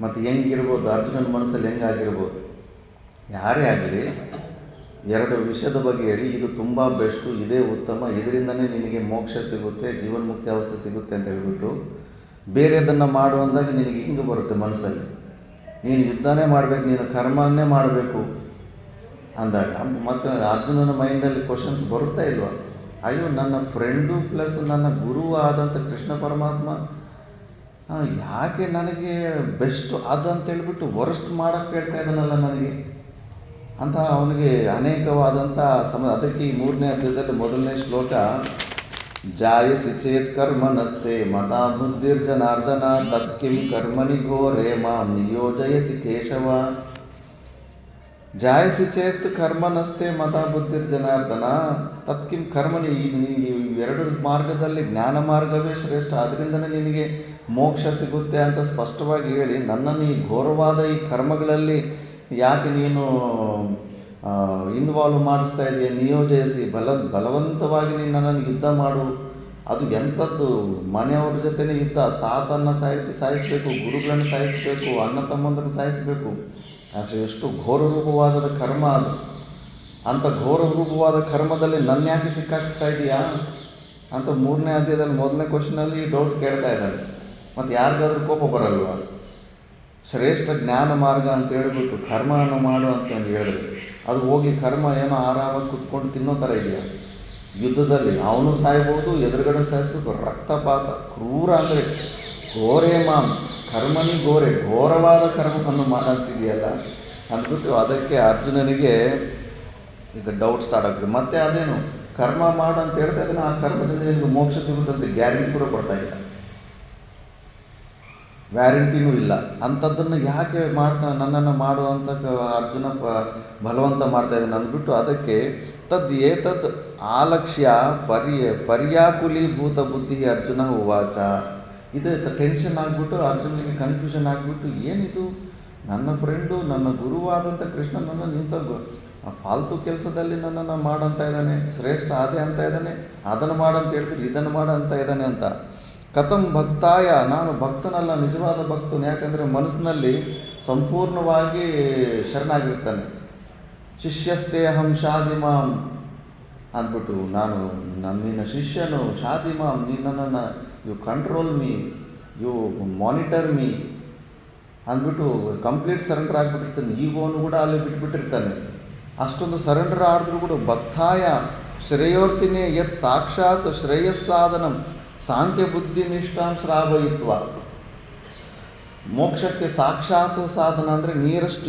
ಮತ್ತು ಹೆಂಗಿರ್ಬೋದು ಅರ್ಜುನನ ಮನಸ್ಸಲ್ಲಿ ಹೆಂಗಾಗಿರ್ಬೋದು, ಯಾರೇ ಆಗಲಿ 2 ವಿಷಯದ ಬಗ್ಗೆ ಹೇಳಿ, ಇದು ತುಂಬ ಬೆಸ್ಟು, ಇದೇ ಉತ್ತಮ, ಇದರಿಂದನೇ ನಿನಗೆ ಮೋಕ್ಷ ಸಿಗುತ್ತೆ, ಜೀವನ್ಮುಕ್ತಿ ಅವಸ್ಥೆ ಸಿಗುತ್ತೆ ಅಂತ ಹೇಳ್ಬಿಟ್ಟು ಬೇರೆದನ್ನು ಮಾಡು ಅಂದಾಗ ನಿನಗೆ ಹಿಂಗೆ ಬರುತ್ತೆ ಮನಸ್ಸಲ್ಲಿ, ನೀನು ಯುದ್ಧನೇ ಮಾಡಬೇಕು, ನೀನು ಕರ್ಮನ್ನೇ ಮಾಡಬೇಕು ಅಂದಾಗ ಮತ್ತು ಅರ್ಜುನನ ಮೈಂಡಲ್ಲಿ ಕ್ವಶನ್ಸ್ ಬರುತ್ತಾ ಇಲ್ವಾ? ಅಯ್ಯೋ, ನನ್ನ ಫ್ರೆಂಡು ಪ್ಲಸ್ ನನ್ನ ಗುರು ಆದಂಥ ಕೃಷ್ಣ ಪರಮಾತ್ಮ ಯಾಕೆ ನನಗೆ ಬೆಸ್ಟ್ ಅದಂತೇಳ್ಬಿಟ್ಟು ವರಸ್ಟ್ ಮಾಡೋಕ್ಕೆ ಹೇಳ್ತಾ ಇದ್ದಾನಲ್ಲ ನನಗೆ ಅಂತ ಅವನಿಗೆ ಅನೇಕವಾದಂಥ ಅದಕ್ಕೆ ಈ 3ನೇ ಅಧ್ಯಾಯದಲ್ಲಿ 1ನೇ ಶ್ಲೋಕ, ಜಾಯಸಿ ಚೇತ್ ಕರ್ಮನಸ್ತೆ ಮತಾ ಬುದ್ಧಿರ್ಜನಾರ್ದನ ತತ್ಕಿಂ ಕರ್ಮಣಿ ಘೋರೆ ಮಾಂ ನಿಯೋಜಯಸಿ ಕೇಶವ. ಜಾಯಸಿ ಚೇತ್ ಕರ್ಮನಸ್ತೆ ಮತಾ ಬುದ್ಧಿರ್ಜನಾರ್ದನ ತತ್ಕಿಂ ಕರ್ಮಣಿ, ನಿನಗೆ 2 ಮಾರ್ಗದಲ್ಲಿ ಜ್ಞಾನ ಮಾರ್ಗವೇ ಶ್ರೇಷ್ಠ, ಅದರಿಂದನೇ ನಿನಗೆ ಮೋಕ್ಷ ಸಿಗುತ್ತೆ ಅಂತ ಸ್ಪಷ್ಟವಾಗಿ ಹೇಳಿ, ನನ್ನನ್ನು ಈ ಘೋರವಾದ ಈ ಕರ್ಮಗಳಲ್ಲಿ ಯಾಕೆ ನೀನು ಇನ್ವಾಲ್ವ್ ಮಾಡಿಸ್ತಾ ಇದೆಯಾ, ನಿಯೋಜಿಸಿ ಬಲವಂತವಾಗಿ ನೀನು ನನ್ನನ್ನು ಯುದ್ಧ ಮಾಡು. ಅದು ಎಂಥದ್ದು, ಮನೆಯವ್ರ ಜೊತೆನೇ ಯುದ್ಧ, ತಾತನ್ನು ಸಾಯಿಸಬೇಕು, ಗುರುಗಳನ್ನು ಸಾಯಿಸಬೇಕು, ಅಣ್ಣ ತಮ್ಮಂದನ್ನು ಸಾಯಿಸಬೇಕು, ಅದು ಎಷ್ಟು ಘೋರ ರೂಪವಾದ ಕರ್ಮ ಅದು. ಅಂಥ ಘೋರ ರೂಪವಾದ ಕರ್ಮದಲ್ಲಿ ನನ್ನ ಯಾಕೆ ಸಿಕ್ಕಾಕಿಸ್ತಾ ಇದೆಯಾ ಅಂತ 3ನೇ ಅಧ್ಯಾಯದಲ್ಲಿ 1ನೇ ಕ್ವಶನಲ್ಲಿ ಡೌಟ್ ಕೇಳ್ತಾ ಇದ್ದಾರೆ. ಮತ್ತು ಯಾರಿಗಾದ್ರೂ ಕೋಪ ಬರಲ್ವ? ಶ್ರೇಷ್ಠ ಜ್ಞಾನ ಮಾರ್ಗ ಅಂತ ಹೇಳ್ಬಿಟ್ಟು ಕರ್ಮವನ್ನು ಮಾಡು ಅಂತಂದು ಹೇಳಿದ್ರೆ, ಅದು ಹೋಗಿ ಕರ್ಮ ಏನೋ ಆರಾಮಾಗಿ ಕುತ್ಕೊಂಡು ತಿನ್ನೋ ಥರ ಇದೆಯಾ? ಯುದ್ಧದಲ್ಲಿ ಅವನು ಸಾಯ್ಬೋದು, ಎದುರುಗಡೆ ಸಾಯಿಸ್ಬೇಕು, ರಕ್ತಪಾತ, ಕ್ರೂರ ಅಂದರೆ ಘೋರೆ ಮಾಂ ಕರ್ಮನಿ ಘೋರೆ, ಘೋರವಾದ ಕರ್ಮವನ್ನು ಮಾಡಂತಿದೆಯಲ್ಲ ಅಂದ್ಬಿಟ್ಟು ಅದಕ್ಕೆ ಅರ್ಜುನನಿಗೆ ಈಗ ಡೌಟ್ ಸ್ಟಾರ್ಟ್ ಆಗ್ತದೆ. ಮತ್ತೆ ಅದೇನು ಕರ್ಮ ಮಾಡು ಅಂತ ಹೇಳ್ತಾ ಇದ್ದಾನೆ, ಆ ಕರ್ಮದಿಂದ ನಿನಗೆ ಮೋಕ್ಷ ಸಿಗುತ್ತಂತೆ ಗ್ಯಾರಂಟಿ ಕೂಡ ಕೊಡ್ತಾ ಇಲ್ಲ, ವ್ಯಾರಂಟಿನೂ ಇಲ್ಲ. ಅಂಥದ್ದನ್ನು ಯಾಕೆ ನನ್ನನ್ನು ಮಾಡುವಂಥ ಅರ್ಜುನ ಬಲವಂತ ಮಾಡ್ತಾಯಿದ್ದಾನೆ ಅಂದ್ಬಿಟ್ಟು ಅದಕ್ಕೆ ಏತದ್ ಆಲಕ್ಷ್ಯ ಪರ್ಯಾಕುಲೀಭೂತ ಬುದ್ಧಿ ಅರ್ಜುನ ಉವಾಚ. ಇದು ಟೆನ್ಷನ್ ಆಗಿಬಿಟ್ಟು ಅರ್ಜುನಿಗೆ ಕನ್ಫ್ಯೂಷನ್ ಆಗಿಬಿಟ್ಟು ಏನಿದು, ನನ್ನ ಫ್ರೆಂಡು ನನ್ನ ಗುರುವಾದಂಥ ಕೃಷ್ಣ ನನ್ನ ಫಾಲ್ತು ಕೆಲಸದಲ್ಲಿ ನನ್ನನ್ನು ಮಾಡಂತ ಇದ್ದಾನೆ, ಶ್ರೇಷ್ಠ ಅದೇ ಅಂತ ಇದ್ದಾನೆ, ಅದನ್ನು ಮಾಡಂತ ಹೇಳ್ತೀರಿ ಇದನ್ನು ಮಾಡಂತ ಇದ್ದಾನೆ ಅಂತ. ಕಥಂ ಭಕ್ತಾಯ, ನಾನು ಭಕ್ತನಲ್ಲ, ನಿಜವಾದ ಭಕ್ತನು. ಯಾಕಂದರೆ ಮನಸ್ಸಿನಲ್ಲಿ ಸಂಪೂರ್ಣವಾಗಿ ಶರಣಾಗಿರ್ತಾನೆ. ಶಿಷ್ಯಸ್ತೆ ಅಹಂ ಶಾದಿಮಾಂ ಅಂದ್ಬಿಟ್ಟು, ನಾನು ನಿನ್ನ ಶಿಷ್ಯನು, ಶಾದಿಮಾಂ ನೀನು ನನ್ನನ್ನು you control me, you monitor me ಅಂದ್ಬಿಟ್ಟು ಕಂಪ್ಲೀಟ್ ಸರೆಂಡರ್ ಆಗಿಬಿಟ್ಟಿರ್ತಾನೆ. ಈಗೋನು ಕೂಡ ಅಲ್ಲಿ ಬಿಟ್ಬಿಟ್ಟಿರ್ತಾನೆ. ಅಷ್ಟೊಂದು ಸರೆಂಡರ್ ಆಡಿದ್ರೂ ಕೂಡ ಭಕ್ತಾಯ ಶ್ರೇಯೋರ್ತಿನೇ ಯತ್ ಸಾಕ್ಷಾತ್ ಶ್ರೇಯಸ್ಸಾಧನಂ ಸಾಂಖ್ಯ ಬುದ್ಧಿ ನಿಷ್ಠಾಂ ಶ್ರಾವಯಿತ್ವ. ಮೋಕ್ಷಕ್ಕೆ ಸಾಕ್ಷಾತ್ ಸಾಧನ ಅಂದರೆ ನಿಯರೆಸ್ಟ್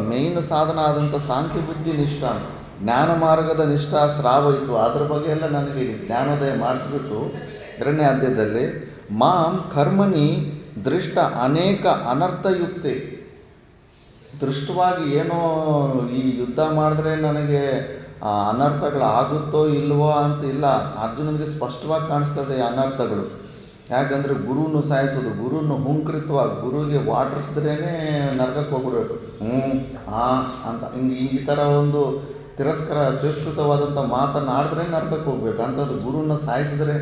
ಮೇಯ್ನ್ ಸಾಧನ ಆದಂಥ ಸಾಂಖ್ಯ ಬುದ್ಧಿ ನಿಷ್ಠಾಂ, ಜ್ಞಾನ ಮಾರ್ಗದ ನಿಷ್ಠಾ ಶ್ರಾವಯಿತ್ವ, ಅದ್ರ ಬಗ್ಗೆ ಎಲ್ಲ ನನಗೆ ಜ್ಞಾನೋದಯ ಮಾಡಿಸ್ಬಿಟ್ಟು 2ನೇ ಅಧ್ಯಾಯದಲ್ಲಿ ಮಾಂ ಕರ್ಮನಿ ದೃಷ್ಟ ಅನೇಕ ಅನರ್ಥಯುಕ್ತೆ, ದೃಷ್ಟವಾಗಿ ಏನೋ ಈ ಯುದ್ಧ ಮಾಡಿದ್ರೆ ನನಗೆ ಅನರ್ಥಗಳಾಗುತ್ತೋ ಇಲ್ವೋ ಅಂತ ಇಲ್ಲ. ಅರ್ಜುನನಿಗೆ ಸ್ಪಷ್ಟವಾಗಿ ಕಾಣಿಸ್ತದೆ ಅನರ್ಥಗಳು. ಯಾಕಂದರೆ ಗುರುವನ್ನು ಸಾಯಿಸೋದು, ಗುರುವನ್ನು ಹುಂಕೃತವಾಗಿ ಗುರುವಿಗೆ ವಾಟರ್ಸಿದ್ರೇ ನರಕಕ್ಕೆ ಹೋಗ್ಬಿಡ್ಬೇಕು, ಅಂತ ಹಿಂಗೆ ಈ ಥರ ಒಂದು ತಿರಸ್ಕೃತವಾದಂಥ ಮಾತನ್ನು ಆಡಿದ್ರೆ ನರಕಕ್ಕೆ ಹೋಗ್ಬೇಕು. ಅಂಥದ್ದು ಗುರುವನ್ನು ಸಾಯಿಸಿದ್ರೆ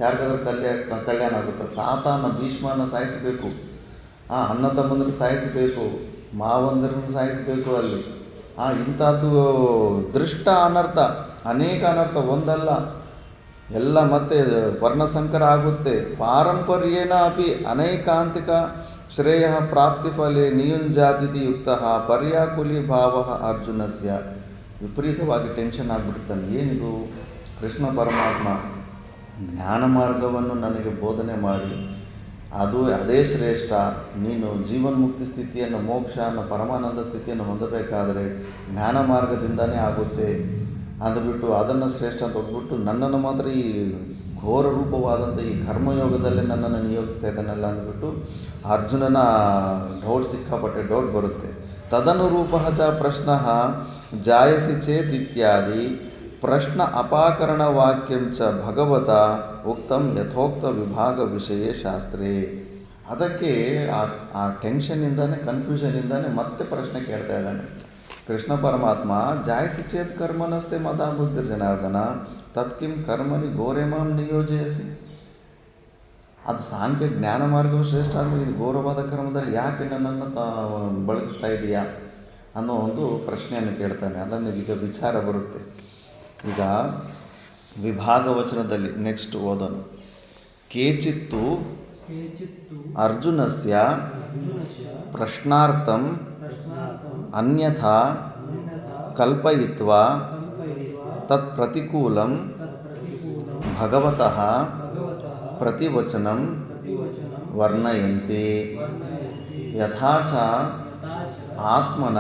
ಯಾರಿಗಾದ್ರೂ ಕಲ್ಯಾಣ ಆಗುತ್ತೆ. ತಾತನ ಭೀಷ್ಮನ ಸಾಯಿಸಬೇಕು, ಅಣ್ಣ ತಮ್ಮಂದ್ರೆ ಸಾಯಿಸಬೇಕು, ಮಾವಂದ್ರನ್ನು ಸಾಯಿಸಬೇಕು ಅಲ್ಲಿ. ಇಂಥದ್ದು ದೃಷ್ಟ ಅನರ್ಥ, ಅನೇಕ ಅನರ್ಥ, ಒಂದಲ್ಲ ಎಲ್ಲ. ಮತ್ತೆ ವರ್ಣಸಂಕರ ಆಗುತ್ತೆ. ಪಾರಂಪರ್ಯೇಣ ಅಪಿ ಅನೈಕಾಂತಿಕ ಶ್ರೇಯ ಪ್ರಾಪ್ತಿಫಲೆ ನಿಯುಂಜಾತಿಥಿ ಯುಕ್ತ ಪರ್ಯಾಕುಲಿ ಭಾವ ಅರ್ಜುನಸ್ಯ. ವಿಪರೀತವಾಗಿ ಟೆನ್ಷನ್ ಆಗಿಬಿಡ್ತಾನೆ. ಏನಿದು, ಕೃಷ್ಣ ಪರಮಾತ್ಮ ಜ್ಞಾನ ಮಾರ್ಗವನ್ನು ನನಗೆ ಬೋಧನೆ ಮಾಡಿ ಅದೇ ಶ್ರೇಷ್ಠ, ನೀನು ಜೀವನ್ಮುಕ್ತಿ ಸ್ಥಿತಿಯನ್ನು, ಮೋಕ್ಷ ಅನ್ನೋ ಪರಮಾನಂದ ಸ್ಥಿತಿಯನ್ನು ಹೊಂದಬೇಕಾದರೆ ಜ್ಞಾನ ಮಾರ್ಗದಿಂದನೇ ಆಗುತ್ತೆ ಅಂದ್ಬಿಟ್ಟು ಅದನ್ನು ಶ್ರೇಷ್ಠ ಅಂತ ಹೋಗ್ಬಿಟ್ಟು ನನ್ನನ್ನು ಮಾತ್ರ ಈ ಘೋರ ರೂಪವಾದಂಥ ಈ ಕರ್ಮಯೋಗದಲ್ಲೇ ನನ್ನನ್ನು ನಿಯೋಗಿಸ್ತಾ ಇದ್ದಾನಲ್ಲ ಅಂದ್ಬಿಟ್ಟು ಅರ್ಜುನನ ಸಿಕ್ಕಾಪಟ್ಟೆ ಡೌಟ್ ಬರುತ್ತೆ. ತದನುರೂಪ ಚ ಪ್ರಶ್ನ ಜಾಯಸಿ ಚೇತ್ ಇತ್ಯಾದಿ ಪ್ರಶ್ನ ಅಪಾಕರಣ ವಾಕ್ಯಂ ಚ ಭಗವತ ಉಕ್ತಂ ಯಥೋಕ್ತ ವಿಭಾಗ ವಿಷಯ ಶಾಸ್ತ್ರೇ. ಅದಕ್ಕೆ ಆ ಟೆನ್ಷನ್ನಿಂದಾನೆ, ಕನ್ಫ್ಯೂಷನಿಂದಾನೆ ಮತ್ತೆ ಪ್ರಶ್ನೆ ಕೇಳ್ತಾ ಇದ್ದಾನೆ ಕೃಷ್ಣ ಪರಮಾತ್ಮ. ಜಾಯಸಿ ಚೇತ್ ಕರ್ಮನಸ್ತೆ ಮತಾ ಬುದ್ಧಿರ್ ಜನಾರ್ದನ ತತ್ಕಿಂ ಕರ್ಮನಿ ಘೋರೆ ಮಾಂ ನಿಯೋಜಯಸಿ. ಅದು ಸಾಂಖ್ಯ ಜ್ಞಾನ ಮಾರ್ಗವು ಶ್ರೇಷ್ಠ ಆದಮೇಲೆ ಇದು ಘೋರವಾದ ಕರ್ಮದಲ್ಲಿ ಯಾಕೆ ನನ್ನನ್ನು ಬಳಗಿಸ್ತಾ ಇದೆಯಾ ಅನ್ನೋ ಒಂದು ಪ್ರಶ್ನೆಯನ್ನು ಕೇಳ್ತಾನೆ. ಅದನ್ನು ಈಗ ವಿಚಾರ ಬರುತ್ತೆ. ಈಗ ವಿಭಾಗ ವಚನದಲ್ಲಿ ನೆಕ್ಸ್ಟ್ ಓದೋಣ. ಕೇಚಿತ್ತು ಅರ್ಜುನಸ್ಯ ಪ್ರಶ್ನಾರ್ಥಂ ಅನ್ಯಥಾ ಕಲ್ಪಯಿತ್ವಾ ತತ್ ಪ್ರತಿಕೂಲಂ ಭಗವತಃ ಪ್ರತಿವಚನಂ ವರ್ಣಯಂತಿ. ಯಥಾ ಚ ಆತ್ಮನ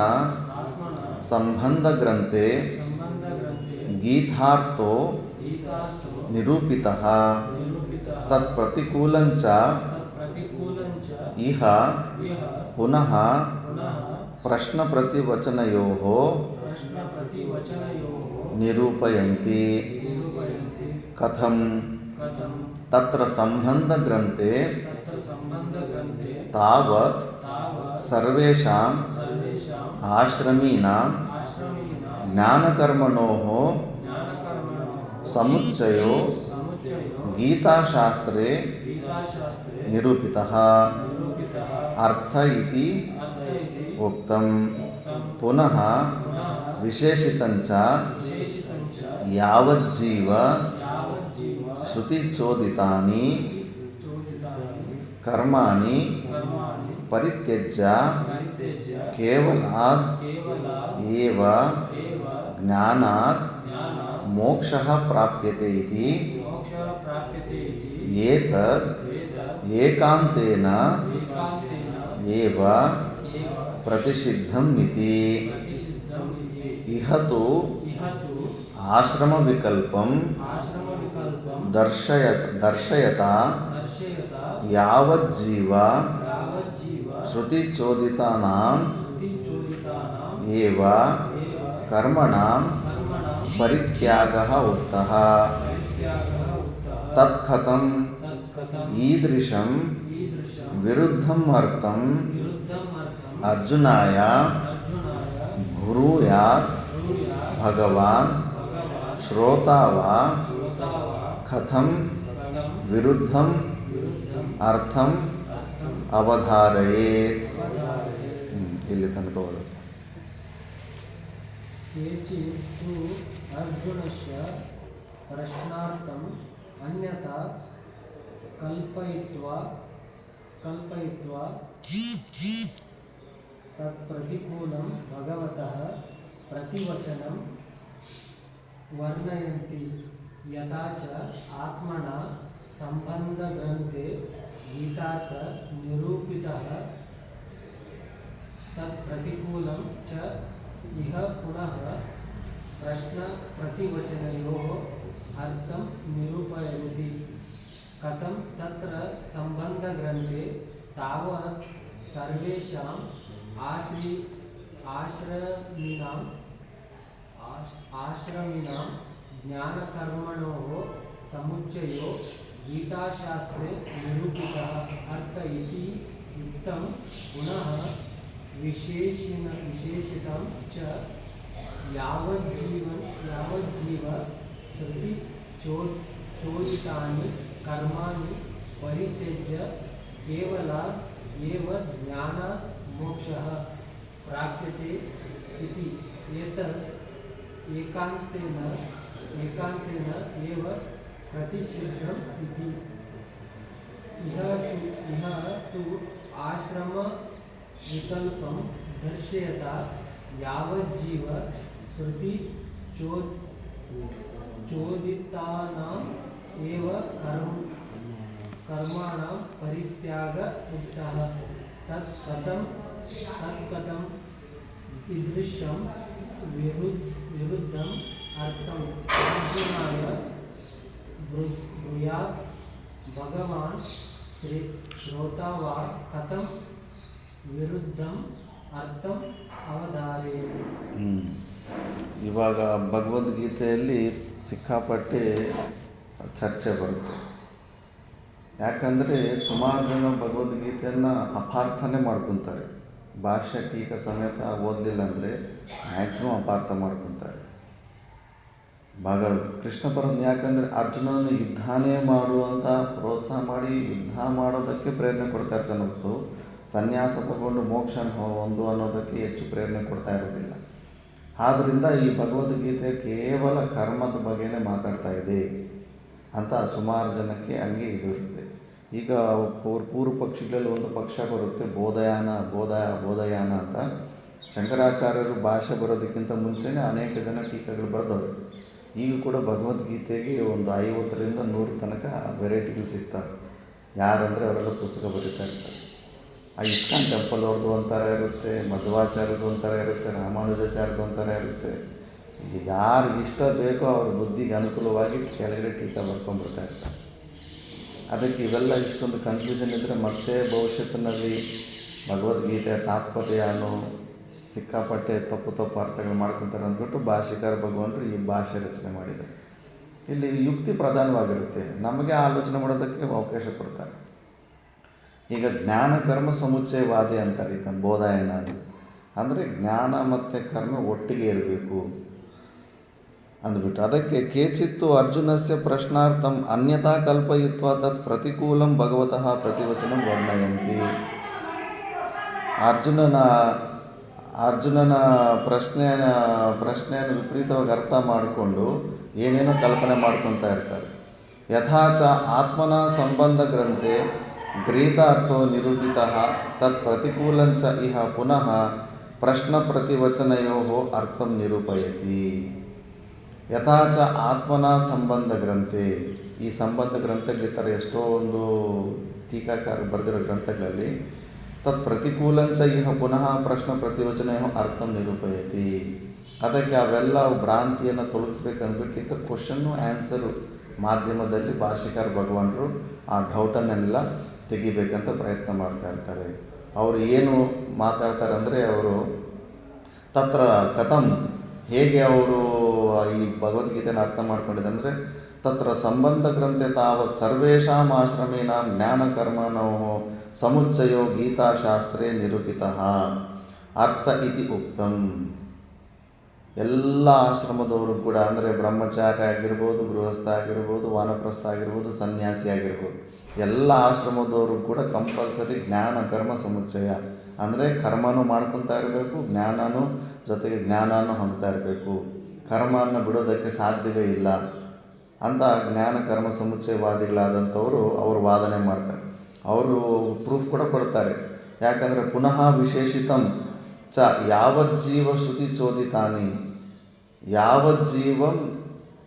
ಸಂಬಂಧಗ್ರಂಥೆ ಗೀತಾರ್ಥೋ ನಿರೂಪಿತಃ ತತ್ ಪ್ರತಿಕೂಲಂಚ ಇಹ ಪುನಃ ಪ್ರಶ್ನ ಪ್ರತಿವಚನಯೋಃ ನಿರೂಪಯಂತಿ. ಕಥಂ ತತ್ರ ಸಂಬಂಧಗ್ರಂಥೆ ತಾವತ್ ಸರ್ವೇಷಾಂ ಆಶ್ರಮೀನಾಂ ಜ್ಞಾನಕರ್ಮಣೋಃ ಸಮುಚ್ಚಯೋ ಗೀತಾಶಾಸ್ತ್ರೇ ನಿರೂಪಿತಃ ಅರ್ಥ ಇತಿ ಉಕ್ತಂ. ಪುನಃ ವಿಶೇಷಿತಂಚ ಯಾವಜ್ಜೀವ ಶ್ರುತಿಚೋದಿತಾನಿ ಕರ್ಮಾಣಿ ಪರಿತ್ಯಜ್ಯ ಕೇವಲಾದ್ ಏವ ಜ್ಞಾನಾತ್ ಮೋಕ್ಷಃ ಪ್ರಾಪ್ಯತೆ ಇತಿ मोक्षः प्राप्यते इति ಏತದ್ एतत् ಏಕಾಂತೇನ एकान्तेन ಏವ एव ಪ್ರತಿಷಿದ್ಧಂ ಇತಿ प्रतिषिद्धम् इति ಇಹ ತು इह तु ಆಶ್ರಮ ವಿಕಲ್ಪಂ आश्रमविकल्पं ದರ್ಶಯತಾ दर्शयता ಯಾವಜ್ಜೀವ यावज्जीव ಶ್ರುತಿಚೋದಿತಾನಾಂ श्रुतिचोदितानाम् ಏವ एव ಕರ್ಮಣಾಂ कर्मणां ಪರಿತ್ಯಾಗಃ ಉಕ್ತಃ परित्यागः उक्तः ತತ್ಕಥಂ तत्कथम् ಈದೃಶಂ ईदृशं ವಿರುದ್ಧಂ ಅರ್ಥಂ विरुद्धम् अर्थम् ಅರ್ಜುನಾಯ अर्जुनाय ಬ್ರೂಯಾತ್ ब्रूयात् ಭಗವಾನ್ भगवान् ಶ್ರೋತಾ ವಾ श्रोता वा ಕಥಂ कथं ವಿರುದ್ಧಂ विरुद्धम् ಅರ್ಥಂ अर्थम् ಅವಧಾರಯೇತ್. अवधारयेत् ಇಲ್ಲಿ ತನಕ ಓದಪ್ಪ. केचित् तु अर्जुनस्य प्रश्नार्थम् अन्यथा कल्पयित्वा तत्प्रतिकूलं भगवतः प्रतिवचनं वर्णयन्ति. यथा च आत्मना सम्बन्धग्रन्थे गीतार्थनिरूपितः तत्प्रतिकूलं च इह पुनः प्रश्नप्रतिवचनयोः अर्थं निरूपयन्ति. कथं तत्र सम्बन्धग्रन्थे तावत् सर्वेषाम् आश्रमिणां ज्ञानकर्मणोः समुच्चयो गीताशास्त्रे निरूपितः अर्थ इति युक्तं. पुनः विशेषितं च यावज्जीव श्रुतिचोदितानि कर्माणि परित्यज्य केवला एव ज्ञानात् मोक्षः प्राप्यते इति. एतत् एकान्तेन एव प्रतिषिद्धम् इति. इह तु आश्रमविकल्पं दर्शयता यावज्जीव श्रुतिचोदितानाम् एव कर्माणां परित्याग उक्तः. तत्कथम् ईदृशं विरुद्धम् अर्थम् अर्जुनाय ब्रूयात् भगवान् श्रोता वा कथं विरुद्धम् अर्थम् ಅವಧಾರಯೇತ್. ಇವಾಗ ಭಗವದ್ಗೀತೆಯಲ್ಲಿ ಸಿಕ್ಕಾಪಟ್ಟೆ ಚರ್ಚೆ ಬರುತ್ತೆ. ಯಾಕಂದರೆ ಸುಮಾರು ಜನ ಭಗವದ್ಗೀತೆಯನ್ನು ಅಪಾರ್ಥನೆ ಮಾಡ್ಕೊತಾರೆ. ಭಾಷ್ಯ ಟೀಕ ಸಮೇತ ಓದಲಿಲ್ಲ ಅಂದರೆ ಮ್ಯಾಕ್ಸಿಮಮ್ ಅಪಾರ್ಥ ಮಾಡ್ಕೊತಾರೆ. ಕೃಷ್ಣ ಪರಮಾತ್ಮ ಯಾಕಂದರೆ ಅರ್ಜುನನ ಯುದ್ಧನೇ ಮಾಡುವಂಥ ಪ್ರೋತ್ಸಾಹ ಮಾಡಿ ಯುದ್ಧ ಮಾಡೋದಕ್ಕೆ ಪ್ರೇರಣೆ ಕೊಡ್ತಾ ಇರ್ತಾನೆ ಹೊರತು ಸನ್ಯಾಸ ತಗೊಂಡು ಮೋಕ್ಷ ಹೊಂದು ಅನ್ನೋದಕ್ಕೆ ಹೆಚ್ಚು ಪ್ರೇರಣೆ ಕೊಡ್ತಾ ಇರೋದಿಲ್ಲ. ಆದ್ದರಿಂದ ಈ ಭಗವದ್ಗೀತೆ ಕೇವಲ ಕರ್ಮದ ಬಗ್ಗೆನೇ ಮಾತಾಡ್ತಾ ಇದೆ ಅಂತ ಸುಮಾರು ಜನಕ್ಕೆ ಹಂಗೆ ಇದು ಇರುತ್ತೆ. ಈಗ ಪೂರ್ವ ಪಕ್ಷಗಳಲ್ಲಿ ಒಂದು ಪಕ್ಷ ಬರುತ್ತೆ ಬೋಧಯಾನ ಅಂತ. ಶಂಕರಾಚಾರ್ಯರು ಭಾಷೆ ಬರೋದಕ್ಕಿಂತ ಮುಂಚೆನೇ ಅನೇಕ ಜನ ಟೀಕೆಗಳು ಬರೆದವರು. ಈಗ ಕೂಡ ಭಗವದ್ಗೀತೆಗೆ ಒಂದು 50ರಿಂದ 100 ತನಕ ವೆರೈಟಿಗಳು ಸಿಗ್ತವೆ. ಯಾರಂದರೆ ಅವರೆಲ್ಲ ಪುಸ್ತಕ ಬರೀತಾ ಇರ್ತಾರೆ. ಆ ಇಸ್ಕಾನ್ ಟೆಂಪಲ್ ಅವ್ರದ್ದು ಒಂಥರ ಇರುತ್ತೆ, ಮಧ್ವಾಚಾರ್ಯದ್ದು ಒಂಥರ ಇರುತ್ತೆ, ರಾಮಾನುಜಾಚಾರ್ಯದ್ದು ಒಂಥರ ಇರುತ್ತೆ. ಈಗ ಯಾರು ಇಷ್ಟ ಬೇಕೋ ಅವ್ರ ಬುದ್ಧಿಗೆ ಅನುಕೂಲವಾಗಿ ಕೆಳಗಡೆ ಟೀಕಾ ಬರ್ಕೊಂಡ್ಬಿಡ್ತಾ ಇರ್ತಾರೆ. ಅದಕ್ಕೆ ಇವೆಲ್ಲ ಇಷ್ಟೊಂದು ಕನ್ಫ್ಯೂಷನ್ ಇದ್ದರೆ ಮತ್ತೆ ಭವಿಷ್ಯತ್ತಿನಲ್ಲಿ ಭಗವದ್ಗೀತೆ ತಾತ್ಪರ್ಯ ಅನ್ನೋ ಸಿಕ್ಕಾಪಟ್ಟೆ ತಪ್ಪು ಅರ್ಥಗಳು ಮಾಡ್ಕೊತಾರೆ ಅಂದ್ಬಿಟ್ಟು ಭಾಷಿಕಾರ ಭಗವಂತರು ಈ ಭಾಷೆ ರಚನೆ ಮಾಡಿದ್ದಾರೆ. ಇಲ್ಲಿ ಯುಕ್ತಿ ಪ್ರಧಾನವಾಗಿರುತ್ತೆ, ನಮಗೆ ಆಲೋಚನೆ ಮಾಡೋದಕ್ಕೆ ಅವಕಾಶ ಕೊಡ್ತಾರೆ. ಈಗ ಜ್ಞಾನ ಕರ್ಮ ಸಮುಚ್ಚಯವಾದಿ ಅಂತಾರೆ ಇದನ್ನು ಬೋಧಾಯನ ಅಂದರೆ ಜ್ಞಾನ ಮತ್ತು ಕರ್ಮ ಒಟ್ಟಿಗೆ ಇರಬೇಕು ಅಂದ್ಬಿಟ್ಟು. ಅದಕ್ಕೆ ಕೇಚಿತ್ತು ಅರ್ಜುನಸ್ಯ ಪ್ರಶ್ನಾರ್ಥಂ ಅನ್ಯಥಾ ಕಲ್ಪಯಿತ್ವ ತತ್ ಪ್ರತಿಕೂಲಂ ಭಗವತಃ ಪ್ರತಿವಚನಂ ವರ್ಣಯಂತಿ. ಅರ್ಜುನನ ಪ್ರಶ್ನೆಯನ್ನು ವಿಪರೀತವಾಗಿ ಅರ್ಥ ಮಾಡಿಕೊಂಡು ಏನೇನೋ ಕಲ್ಪನೆ ಮಾಡ್ಕೊತಾ ಇರ್ತಾರೆ. ಯಥಾಚ ಆತ್ಮನ ಸಂಬಂಧ ಗ್ರಂಥೆ ಗೀತಾರ್ಥೋ ನಿರೂಪಿತಃ ತತ್ ಪ್ರತಿಕೂಲಂಚ ಇಹ ಪುನಃ ಪ್ರಶ್ನ ಪ್ರತಿವಚನಯೋ ಅರ್ಥಂ ನಿರೂಪಯತಿ. ಯಥಾಚ ಆತ್ಮನ ಸಂಬಂಧ ಗ್ರಂಥೆ. ಈ ಸಂಬಂಧ ಗ್ರಂಥಗಳು ಈ ಥರ ಎಷ್ಟೋ ಒಂದು ಟೀಕಾಕಾರರು ಬರೆದಿರೋ ಗ್ರಂಥಗಳಲ್ಲಿ ತತ್ ಪ್ರತಿಕೂಲಂಚ ಇಹ ಪುನಃ ಪ್ರಶ್ನೆ ಪ್ರತಿವಚನ ಅರ್ಥಂ ನಿರೂಪಯತಿ. ಅದಕ್ಕೆ ಅವೆಲ್ಲ ಭ್ರಾಂತಿಯನ್ನು ತೊಲಗಿಸ್ಬೇಕಂದ್ಬಿಟ್ಟು ಈಗ ಕ್ವಶನ್ನು ಆನ್ಸರು ಮಾಧ್ಯಮದಲ್ಲಿ ಭಾಷಿಕಾರ ಭಗವಾನರು ಆ ಡೌಟನ್ನೆಲ್ಲ ತೆಗಿಬೇಕಂತ ಪ್ರಯತ್ನ ಮಾಡ್ತಾ ಇರ್ತಾರೆ. ಅವರು ಏನು ಮಾತಾಡ್ತಾರೆ ಅಂದರೆ ಅವರು ತತ್ರ ಕಥಂ ಹೇಗೆ ಅವರು ಈ ಭಗವದ್ಗೀತೆಯನ್ನು ಅರ್ಥ ಮಾಡ್ಕೊಂಡಿದ್ದಾರೆ ಅಂದರೆ ತತ್ರ ಸಂಬಂಧ ಗ್ರಂಥೆ ತಾವತ್ ಸರ್ವೇಷಾಂ ಆಶ್ರಮೇಣಾಂ ಜ್ಞಾನಕರ್ಮಣೋ ಸಮುಚ್ಚಯೋ ಗೀತಾಶಾಸ್ತ್ರೇ ನಿರೂಪಿತಃ ಅರ್ಥ ಇತಿ ಉಕ್ತಂ. ಎಲ್ಲ ಆಶ್ರಮದವರು ಕೂಡ ಅಂದರೆ ಬ್ರಹ್ಮಚಾರಿ ಆಗಿರ್ಬೋದು, ಗೃಹಸ್ಥ ಆಗಿರ್ಬೋದು, ವಾನಪ್ರಸ್ಥ ಆಗಿರ್ಬೋದು, ಸನ್ಯಾಸಿ ಆಗಿರ್ಬೋದು, ಎಲ್ಲ ಆಶ್ರಮದವರು ಕೂಡ ಕಂಪಲ್ಸರಿ ಜ್ಞಾನ ಕರ್ಮ ಸಮುಚ್ಚಯ ಅಂದರೆ ಕರ್ಮನೂ ಮಾಡ್ಕೊತಾ ಇರಬೇಕು, ಜ್ಞಾನನೂ ಜೊತೆಗೆ ಜ್ಞಾನನೂ ಹೊಂದ್ತಾ ಇರಬೇಕು. ಕರ್ಮವನ್ನು ಬಿಡೋದಕ್ಕೆ ಸಾಧ್ಯವೇ ಇಲ್ಲ ಅಂತ ಜ್ಞಾನ ಕರ್ಮ ಸಮುಚ್ಚಯವಾದಿಗಳಾದಂಥವರು ಅವರು ವಾದನೆ ಮಾಡ್ತಾರೆ. ಅವರು ಪ್ರೂಫ್ ಕೂಡ ಕೊಡ್ತಾರೆ. ಯಾಕಂದರೆ ಪುನಃ ವಿಶೇಷಿತಂ ಚ ಯಾವಜ್ಜೀವ ಶ್ರುತಿ ಚೋದಿತಾನಿ. ಯಾವಜ್ಜೀವಂ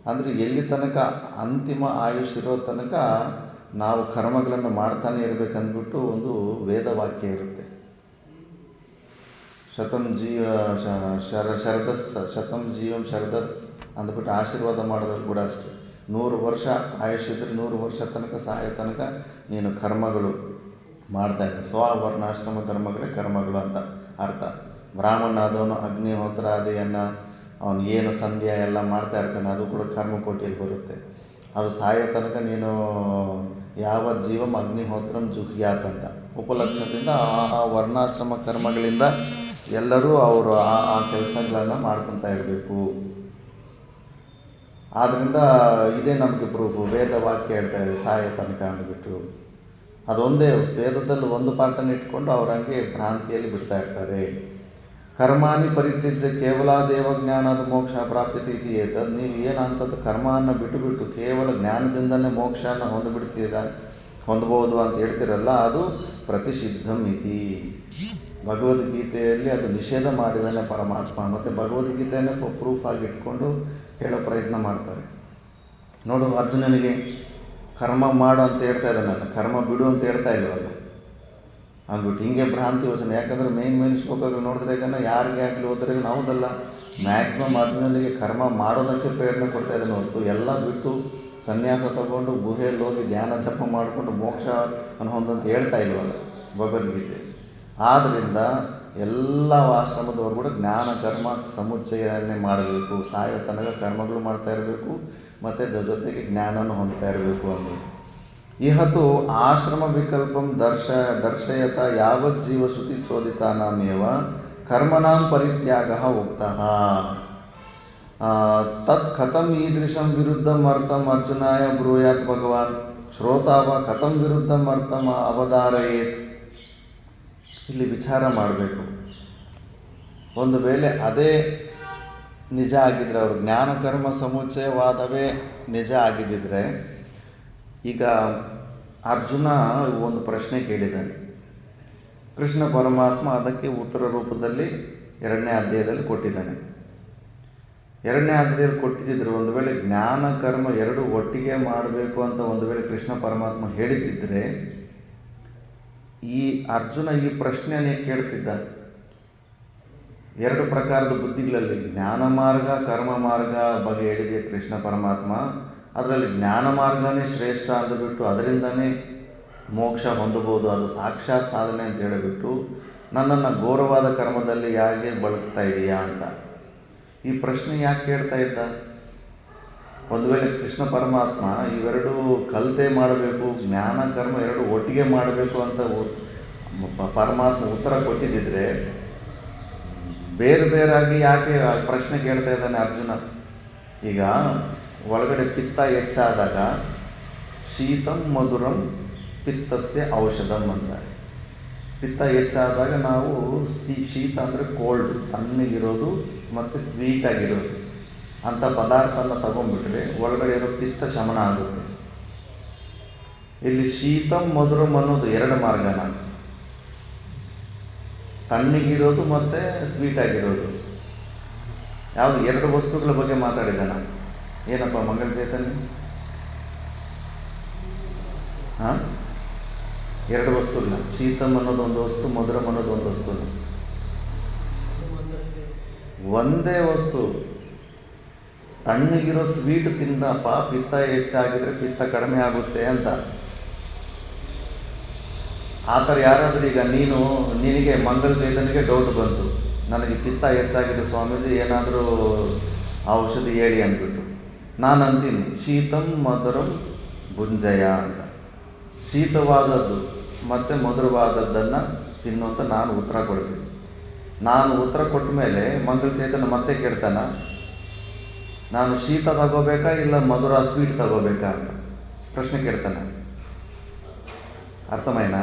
ಅಂದರೆ ಎಲ್ಲಿ ತನಕ ಅಂತಿಮ ಆಯುಷ್ಯಿರೋ ತನಕ ನಾವು ಕರ್ಮಗಳನ್ನು ಮಾಡ್ತಾನೆ ಇರಬೇಕಂದ್ಬಿಟ್ಟು ಒಂದು ವೇದವಾಕ್ಯ ಇರುತ್ತೆ. ಶತಂ ಜೀವಂ ಶರದ ಅಂದ್ಬಿಟ್ಟು ಆಶೀರ್ವಾದ ಮಾಡೋದ್ರಲ್ಲಿ ಕೂಡ ಅಷ್ಟೇ. 100 ವರ್ಷ ಆಯುಷ್ಯಿದ್ರೆ 100 ವರ್ಷ ತನಕ ಸಾಯೋ ತನಕ ನೀನು ಕರ್ಮಗಳು ಮಾಡ್ತಾಯಿದ್ದೆ. ಸ್ವವರ್ಣಾಶ್ರಮ ಧರ್ಮಗಳೇ ಕರ್ಮಗಳು ಅಂತ ಅರ್ಥ. ಬ್ರಾಹ್ಮಣ ಆದವನು ಅಗ್ನಿಹೋತ್ರ ಆದಿಯನ್ನು ಅವನು ಏನು ಸಂಧ್ಯಾ ಎಲ್ಲ ಮಾಡ್ತಾ ಇರ್ತಾನೆ, ಅದು ಕೂಡ ಕರ್ಮಕೋಟಿಯಲ್ಲಿ ಬರುತ್ತೆ. ಅದು ಸಾಯೋ ತನಕ ನೀನು ಯಾವ ಜೀವಂ ಅಗ್ನಿಹೋತ್ರಂ ಜುಹ್ಯಾತ್ ಅಂತ ಉಪಲಕ್ಷಣದಿಂದ ಆ ವರ್ಣಾಶ್ರಮ ಕರ್ಮಗಳಿಂದ ಎಲ್ಲರೂ ಅವರು ಆ ಕೆಲಸಗಳನ್ನು ಮಾಡ್ಕೊತಾ ಇರಬೇಕು. ಆದ್ದರಿಂದ ಇದೇ ನಮಗೆ ಪ್ರೂಫು. ವೇದವಾಕ್ಯ ಹೇಳ್ತಾ ಇದೆ ಸಾಯೋ ತನಕ ಅಂದ್ಬಿಟ್ಟು. ಅದೊಂದೇ ವೇದದಲ್ಲಿ ಒಂದು ಪಾಠನ ಇಟ್ಕೊಂಡು ಅವ್ರು ಹಂಗೆ ಭ್ರಾಂತಿಯಲ್ಲಿ ಬಿಡ್ತಾ ಇರ್ತಾರೆ. ಕರ್ಮಾನಿ ಪರಿತ್ಯಜ್ಯ ಕೇವಲ ದೇವಜ್ಞಾನದ ಮೋಕ್ಷ ಪ್ರಾಪ್ಯತೆ ಇತಿ ಏತದ್. ನೀವು ಏನಂತದ್ದು ಕರ್ಮವನ್ನು ಬಿಟ್ಟು ಕೇವಲ ಜ್ಞಾನದಿಂದಲೇ ಮೋಕ್ಷನ ಹೊಂದಬಹುದು ಅಂತ ಹೇಳ್ತಿರಲ್ಲ, ಅದು ಪ್ರತಿಷಿದ್ಧಂ ಇತಿ. ಭಗವದ್ಗೀತೆಯಲ್ಲಿ ಅದು ನಿಷೇಧ ಮಾಡಿದಾನೆ ಪರಮಾತ್ಮ. ಮತ್ತು ಭಗವದ್ಗೀತೆಯನ್ನೇ ಪ್ರೂಫ್ ಆಗಿ ಇಟ್ಕೊಂಡು ಹೇಳೋ ಪ್ರಯತ್ನ ಮಾಡ್ತಾರೆ. ನೋಡು, ಅರ್ಜುನನಿಗೆ ಕರ್ಮ ಮಾಡು ಅಂತ ಹೇಳ್ತಾ ಇದ್ದಾನಲ್ಲ, ಕರ್ಮ ಬಿಡು ಅಂತ ಹೇಳ್ತಾ ಇಲ್ವಲ್ಲ ಅಂದ್ಬಿಟ್ಟು ಹಿಂಗೆ ಭ್ರಾಂತಿ ವಚನ. ಯಾಕಂದರೆ ಮೇನ್ ಶ್ಲೋಕಗಳು ನೋಡಿದ್ರೆ ಯಾರಿಗೆ ಆಗಲಿ ಹೋದ್ರೆ ನಾವುದಲ್ಲ, ಮ್ಯಾಕ್ಸಿಮಮ್ ಅರ್ಜುನನಿಗೆ ಕರ್ಮ ಮಾಡೋದಕ್ಕೆ ಪ್ರೇರಣೆ ಕೊಡ್ತಾ ಇದ್ದಾನೆ ಹೊರತು ಎಲ್ಲ ಬಿಟ್ಟು ಸನ್ಯಾಸ ತಗೊಂಡು ಗುಹೆಯಲ್ಲಿ ಹೋಗಿ ಧ್ಯಾನ ಜಪ ಮಾಡಿಕೊಂಡು ಮೋಕ್ಷ ಹೊಂದಂತ ಹೇಳ್ತಾ ಇಲ್ವಲ್ಲ ಭಗವದ್ಗೀತೆ. ಆದ್ದರಿಂದ ಎಲ್ಲ ಆಶ್ರಮದವರು ಕೂಡ ಜ್ಞಾನ ಕರ್ಮ ಸಮುಚ್ಚಯನೇ ಮಾಡಬೇಕು. ಸಾಯೋ ತನಕ ಕರ್ಮಗಳು ಮಾಡ್ತಾ ಇರಬೇಕು ಮತ್ತು ಜೊತೆಗೆ ಜ್ಞಾನನೂ ಹೊಂದ್ತಾ ಇರಬೇಕು ಅಂದ್ಬಿಟ್ಟು. ಇಹತು ಆಶ್ರಮ ವಿಕಲ್ಪಂ ದರ್ಶಯತ ಯಾವಜ್ಜೀವ ಶ್ರುತಿ ಚೋದಿತಾನಾಮೇವ ಕರ್ಮಣಾಂ ಪರಿತ್ಯಾಗ ಉಕ್ತಃ ತತ್ ಕಥಂ ಈದೃಶಂ ವಿರುದ್ಧಂ ಅರ್ಥಂ ಅರ್ಜುನಾಯ ಬ್ರೂಯಾತ್ ಭಗವಾನ್ ಶ್ರೋತಾವ ಕಥಂ ವಿರುದ್ಧಂ ಅರ್ಥಂ ಅವಧಾರಯೇತ್. ಇಲ್ಲಿ ವಿಚಾರ ಮಾಡಬೇಕು. ಒಂದು ವೇಳೆ ಅದೇ ನಿಜ ಆಗಿದ್ದರೆ, ಅವರು ಜ್ಞಾನಕರ್ಮ ಸಮುಚ್ಚಯವಾದವೇ ನಿಜ ಆಗಿದ್ದಿದ್ರೆ, ಈಗ ಅರ್ಜುನ ಒಂದು ಪ್ರಶ್ನೆ ಕೇಳಿದ್ದಾನೆ, ಕೃಷ್ಣ ಪರಮಾತ್ಮ ಅದಕ್ಕೆ ಉತ್ತರ ರೂಪದಲ್ಲಿ 2ನೇ ಅಧ್ಯಾಯದಲ್ಲಿ ಕೊಟ್ಟಿದ್ದಾನೆ. 2ನೇ ಅಧ್ಯಾಯದಲ್ಲಿ ಕೊಟ್ಟಿದ್ದರೆ ಒಂದು ವೇಳೆ ಜ್ಞಾನ ಕರ್ಮ ಎರಡು ಒಟ್ಟಿಗೆ ಮಾಡಬೇಕು ಅಂತ ಒಂದು ವೇಳೆ ಕೃಷ್ಣ ಪರಮಾತ್ಮ ಹೇಳಿದ್ದಿದ್ರೆ, ಈ ಅರ್ಜುನ ಈ ಪ್ರಶ್ನೆಯನ್ನೇ ಕೇಳ್ತಿದ್ದ. 2 ಪ್ರಕಾರದ ಬುದ್ಧಿಗಳಲ್ಲಿ ಜ್ಞಾನ ಮಾರ್ಗ ಕರ್ಮ ಮಾರ್ಗ ಬಗ್ಗೆ ಹೇಳಿದೆ ಕೃಷ್ಣ ಪರಮಾತ್ಮ. ಅದರಲ್ಲಿ ಜ್ಞಾನ ಮಾರ್ಗನೇ ಶ್ರೇಷ್ಠ ಅಂದುಬಿಟ್ಟು ಅದರಿಂದನೇ ಮೋಕ್ಷ ಹೊಂದಬಹುದು, ಅದು ಸಾಕ್ಷಾತ್ ಸಾಧನೆ ಅಂತ ಹೇಳಿಬಿಟ್ಟು ನನ್ನನ್ನು ಘೋರವಾದ ಕರ್ಮದಲ್ಲಿ ಯಾಕೆ ಬಳಸ್ತಾ ಇದೆಯಾ ಅಂತ ಈ ಪ್ರಶ್ನೆ ಯಾಕೆ ಕೇಳ್ತಾ ಇದ್ದ. ಒಂದು ವೇಳೆ ಕೃಷ್ಣ ಪರಮಾತ್ಮ ಇವೆರಡು ಕಲಿತೆ ಮಾಡಬೇಕು, ಜ್ಞಾನ ಕರ್ಮ ಎರಡು ಒಟ್ಟಿಗೆ ಮಾಡಬೇಕು ಅಂತ ಪರಮಾತ್ಮ ಉತ್ತರ ಕೊಟ್ಟಿದ್ದಿದ್ರೆ ಬೇರಾಗಿ ಯಾಕೆ ಪ್ರಶ್ನೆ ಕೇಳ್ತಾ ಇದ್ದಾನೆ ಅರ್ಜುನ. ಈಗ ಒಳಗಡೆ ಪಿತ್ತ ಹೆಚ್ಚಾದಾಗ ಶೀತಂ ಮಧುರಂ ಪಿತ್ತಸ್ಯ ಔಷಧಂ ಅಂತಾರೆ. ಪಿತ್ತ ಹೆಚ್ಚಾದಾಗ ನಾವು ಶೀತ ಅಂದರೆ ಕೋಲ್ಡ್, ತಣ್ಣಗಿರೋದು ಮತ್ತು ಸ್ವೀಟಾಗಿರೋದು ಅಂಥ ಪದಾರ್ಥನ ತಗೊಂಡ್ಬಿಟ್ರೆ ಒಳಗಡೆ ಇರೋ ಪಿತ್ತ ಶಮನ ಆಗುತ್ತೆ. ಇಲ್ಲಿ ಶೀತಂ ಮಧುರಂ ಅನ್ನೋದು 2 ಮಾರ್ಗನ, ತಣ್ಣಗಿರೋದು ಮತ್ತು ಸ್ವೀಟಾಗಿರೋದು. ಯಾವುದು 2 ವಸ್ತುಗಳ ಬಗ್ಗೆ ಮಾತಾಡಿದ್ದಾನೆ. ಏನಪ್ಪ ಮಂಗಲ ಚೈತನ್ಯ? ಹಾಂ, ಎರಡು ವಸ್ತುಲ್ಲ. ಶೀತಮ್ ಅನ್ನೋದು ಒಂದು ವಸ್ತು, ಮಧುರಂ ಅನ್ನೋದು ಒಂದು ವಸ್ತುಲ್ಲ. ಒಂದೇ ವಸ್ತು. ತಣ್ಣಗಿರೋ ಸ್ವೀಟ್ ತಿಂದಪ್ಪ ಪಿತ್ತ ಹೆಚ್ಚಾಗಿದ್ರೆ ಪಿತ್ತ ಕಡಿಮೆ ಆಗುತ್ತೆ ಅಂತ. ಆ ಥರ ಯಾರಾದರೂ ಈಗ ನಿನಗೆ ಮಂಗಲ ಚೈತನ್ಯಗೆ ಡೌಟ್ ಬಂತು, ನನಗೆ ಪಿತ್ತ ಹೆಚ್ಚಾಗಿದೆ ಸ್ವಾಮೀಜಿ, ಏನಾದರೂ ಔಷಧಿ ಹೇಳಿ ಅಂದ್ಬಿಟ್ಟು, ನಾನು ಅಂತೀನಿ ಶೀತಂ ಮಧುರಂ ಭುಂಜಯ ಅಂತ. ಶೀತವಾದದ್ದು ಮತ್ತು ಮಧುರವಾದದ್ದನ್ನು ತಿನ್ನುವಂತ ನಾನು ಉತ್ತರ ಕೊಡ್ತೀನಿ. ನಾನು ಉತ್ತರ ಕೊಟ್ಟ ಮೇಲೆ ಮಂಗಲ ಚೈತನ್ಯ ಮತ್ತೆ ಕೇಳ್ತಾನ, ನಾನು ಶೀತ ತಗೋಬೇಕಾ ಇಲ್ಲ ಮಧುರ ಸ್ವೀಟ್ ತಗೋಬೇಕಾ ಅಂತ ಪ್ರಶ್ನೆ ಕೇಳ್ತಾನೆ. అర్థమైనా?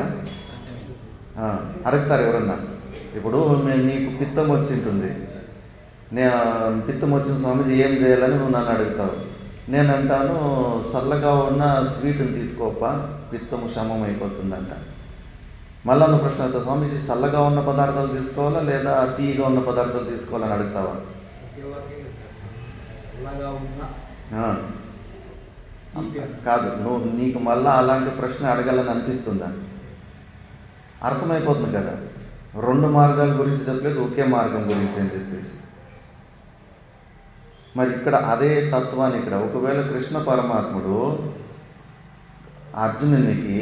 అడుగుతారు ఎవరన్నా. ఇప్పుడు నీకు పిత్తం వచ్చి ఉంటుంది, పిత్తం వచ్చిన స్వామీజీ ఏం చేయాలని నువ్వు నన్ను అడుగుతావు. నేను అంటాను చల్లగా ఉన్న స్వీట్ని తీసుకోప్ప, పిత్తము శమం అయిపోతుందంట. మళ్ళా నువ్వు ప్రశ్న అవుతావు, స్వామీజీ చల్లగా ఉన్న పదార్థాలు తీసుకోవాలా లేదా తీయగా ఉన్న పదార్థాలు తీసుకోవాలని అడుగుతావా? కాదు, నీకు మళ్ళీ అలాంటి ప్రశ్న అడగాలని అనిపిస్తుందా? అర్థమైపోతుంది కదా, రెండు మార్గాల గురించి చెప్పలేదు, ఒకే మార్గం గురించి అని చెప్పేసి. మరి ఇక్కడ అదే తత్వాన్ని ఇక్కడ ఒకవేళ కృష్ణ పరమాత్ముడు అర్జునునికి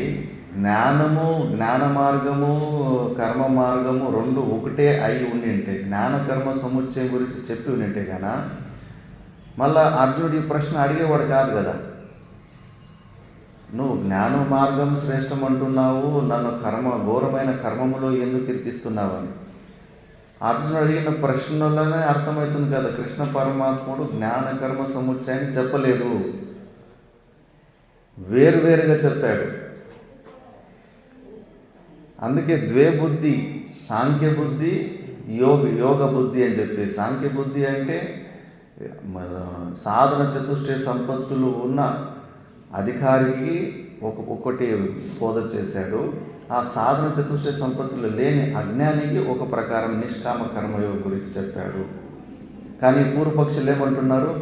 జ్ఞాన మార్గము కర్మ మార్గము రెండు ఒకటే అయి ఉండింటే, జ్ఞాన కర్మ సముచ్చయం గురించి చెప్పి ఉండింటే కదా మళ్ళా అర్జునుడు ఈ ప్రశ్న అడిగేవాడు కాదు కదా. నువ్వు జ్ఞాన మార్గం శ్రేష్టం అంటున్నావు, నన్ను ఘోరమైన కర్మములో ఎందుకు ఇరికిస్తున్నావు అని అర్జునుడు అడిగిన ప్రశ్నలోనే అర్థమవుతుంది కదా, కృష్ణ పరమాత్ముడు జ్ఞాన కర్మ సముచ్చయాన్ని చెప్పలేదు, వేరువేరుగా చెప్పాడు. అందుకే ద్వే బుద్ధి, సాంఖ్య బుద్ధి, యోగ బుద్ధి అని చెప్పి. సాంఖ్య బుద్ధి అంటే సాధన చతుష్టయ సంపత్తులు ఉన్న అధికారికి ఒక్కొక్కటి బోధ చేశాడు. ఆ సాధన చతుష్టయ సంపత్తులు లేని అజ్ఞానికి ఒక ప్రకారం నిష్కామ కర్మయోగం గురించి చెప్పాడు. కానీ పూర్వపక్షులు ఏమంటున్నారు,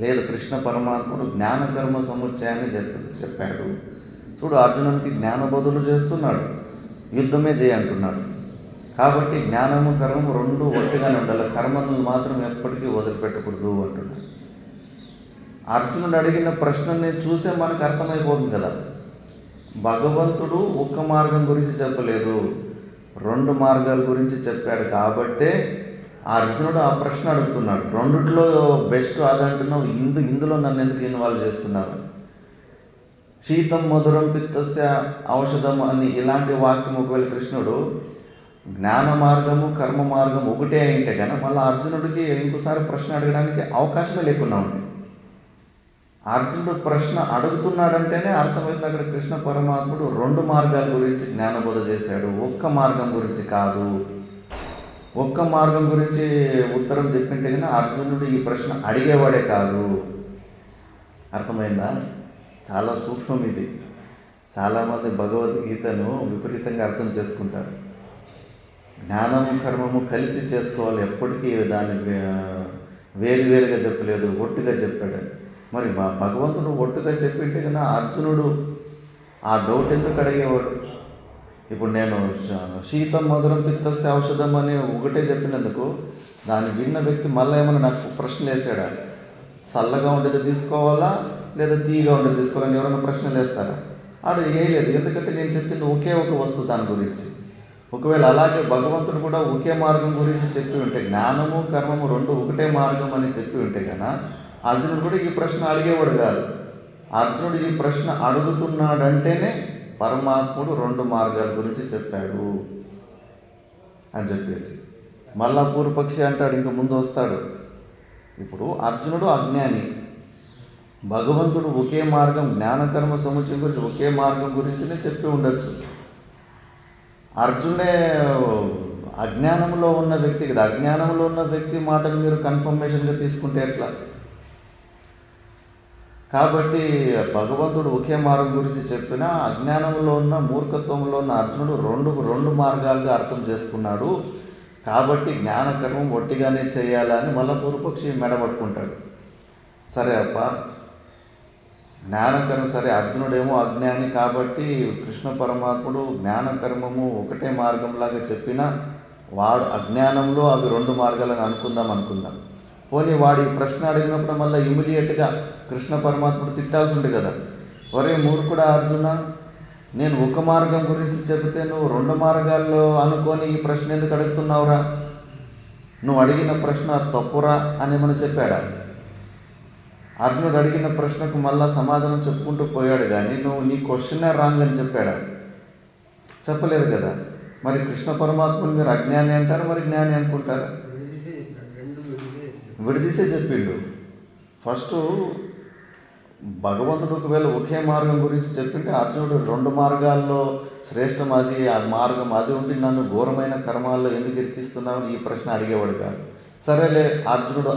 లేదు కృష్ణ పరమాత్ముడు జ్ఞాన కర్మ సముచ్చయాన్ని చెప్పాడు. చూడు, అర్జునునికి జ్ఞానబోధులు చేస్తున్నాడు, యుద్ధమే చేయంటున్నాడు. కాబట్టి జ్ఞానము కర్మము రెండు ఒట్టిగానే ఉండాలి, కర్మలను మాత్రం ఎప్పటికీ వదిలిపెట్టకూడదు అంటున్నాడు. అర్జునుడు అడిగిన ప్రశ్నని చూసే మనకు అర్థమైపోతుంది కదా, భగవంతుడు ఒక్క మార్గం గురించి చెప్పలేదు, రెండు మార్గాల గురించి చెప్పాడు. కాబట్టే అర్జునుడు ఆ ప్రశ్న అడుగుతున్నాడు, రెండిట్లో బెస్ట్ అదంటున్నావు, ఇందులో నన్ను ఎందుకు ఇన్వాల్వ్ చేస్తున్నావు? శీతం మధురం పిత్తస్య ఔషధం అని ఇలాంటి వాక్యం ఒకవేళ కృష్ణుడు జ్ఞాన మార్గము కర్మ మార్గం ఒకటే అయింటే కనుక మళ్ళీ అర్జునుడికి ఇంకోసారి ప్రశ్న అడగడానికి అవకాశమే లేకుండా ఉంది. అర్జునుడు ప్రశ్న అడుగుతున్నాడంటేనే అర్థమైంది అక్కడ కృష్ణ పరమాత్ముడు రెండు మార్గాల గురించి జ్ఞానబోధ చేశాడు, ఒక్క మార్గం గురించి కాదు. ఒక్క మార్గం గురించి ఉత్తరం చెప్పింటే కన్నా అర్జునుడు ఈ ప్రశ్న అడిగేవాడే కాదు. అర్థమైందా? చాలా సూక్ష్మం ఇది. చాలామంది భగవద్గీతను విపరీతంగా అర్థం చేసుకుంటారు. జ్ఞానము కర్మము కలిసి చేసుకోవాలి, ఎప్పటికీ దాన్ని వేరువేరుగా చెప్పలేదు, ఒట్టుగా చెప్పాడని. మరి భగవంతుడు ఒట్టుగా చెప్పింటే కన్నా అర్జునుడు ఆ డౌట్ ఎందుకు అడిగేవాడు? ఇప్పుడు నేను శీతం మధురం పిత్తస్య ఔషధం అని ఒకటే చెప్పినందుకు దాన్ని విన్న వ్యక్తి మళ్ళీ ఏమైనా నాకు ప్రశ్నలు వేసాడా? చల్లగా ఉండేది తీసుకోవాలా లేదా తీయగా ఉండేది తీసుకోవాలని ఎవరైనా ప్రశ్నలు వేస్తారా? ఆడు వేయలేదు, ఎందుకంటే నేను చెప్పింది ఒకే ఒక వస్తువు దాని గురించి. ఒకవేళ అలాగే భగవంతుడు కూడా ఒకే మార్గం గురించి చెప్పి ఉంటే, జ్ఞానము కర్మము రెండు ఒకటే మార్గం అని చెప్పి ఉంటే కన్నా అర్జునుడు కూడా ఈ ప్రశ్న అడిగేవాడు కాదు. అర్జునుడు ఈ ప్రశ్న అడుగుతున్నాడంటేనే పరమాత్ముడు రెండు మార్గాల గురించి చెప్పాడు అని చెప్పేసి. మళ్ళా పూర్వపక్షి అంటాడు, ఇంక ముందు వస్తాడు. ఇప్పుడు అర్జునుడు అజ్ఞాని, భగవంతుడు ఒకే మార్గం జ్ఞానకర్మ సముచ్చయం గురించి ఒకే మార్గం గురించినే చెప్పి ఉండొచ్చు. అర్జునుడే అజ్ఞానంలో ఉన్న వ్యక్తి కదా, అజ్ఞానంలో ఉన్న వ్యక్తి మాటను మీరు కన్ఫర్మేషన్గా తీసుకుంటే ఎట్లా? కాబట్టి భగవంతుడు ఒకే మార్గం గురించి చెప్పినా అజ్ఞానంలో ఉన్న మూర్ఖత్వంలో ఉన్న అర్జునుడు రెండు మార్గాలుగా అర్థం చేసుకున్నాడు. కాబట్టి జ్ఞానకర్మం ఒట్టిగానే చేయాలని మళ్ళా పూర్వపక్షి మెడబట్టుకుంటాడు. సరే అప్ప, జ్ఞానకర్మ సరే, అర్జునుడేమో అజ్ఞాని కాబట్టి కృష్ణ పరమాత్ముడు జ్ఞానకర్మము ఒకటే మార్గంలాగా చెప్పినా వాడు అజ్ఞానంలో అవి రెండు మార్గాలని అనుకుందాం. పోనీ వాడి ప్రశ్న అడిగినప్పుడు మళ్ళీ ఇమీడియట్గా కృష్ణ పరమాత్ముడు తిట్టాల్సి ఉంది కదా, ఒరే మూర్ఖుడా అర్జున, నేను ఒక మార్గం గురించి చెబితే నువ్వు రెండు మార్గాల్లో అనుకొని ఈ ప్రశ్న ఎందుకు అడుగుతున్నావురా, నువ్వు అడిగిన ప్రశ్న తప్పురా అని ఏమని చెప్పాడా? అర్జునుడు అడిగిన ప్రశ్నకు మళ్ళా సమాధానం చెప్పుకుంటూ పోయాడు కానీ నువ్వు నీ క్వశ్చనే రాంగ్ అని చెప్పాడా? చెప్పలేదు కదా. మరి కృష్ణ పరమాత్మని మీరు అజ్ఞాని అంటారు, మరి జ్ఞాని అనుకుంటారా? విడదీసే చెప్పిండు. ఫస్ట్ భగవంతుడు ఒకవేళ ఒకే మార్గం గురించి చెప్పింటే అర్జునుడు రెండు మార్గాల్లో శ్రేష్టం అది, ఆ మార్గం అది ఉండి నన్ను ఘోరమైన కర్మాల్లో ఎందుకు ఇరికిస్తున్నావు ఈ ప్రశ్న అడిగేవాడు కాదు. సరేలే, అర్జునుడు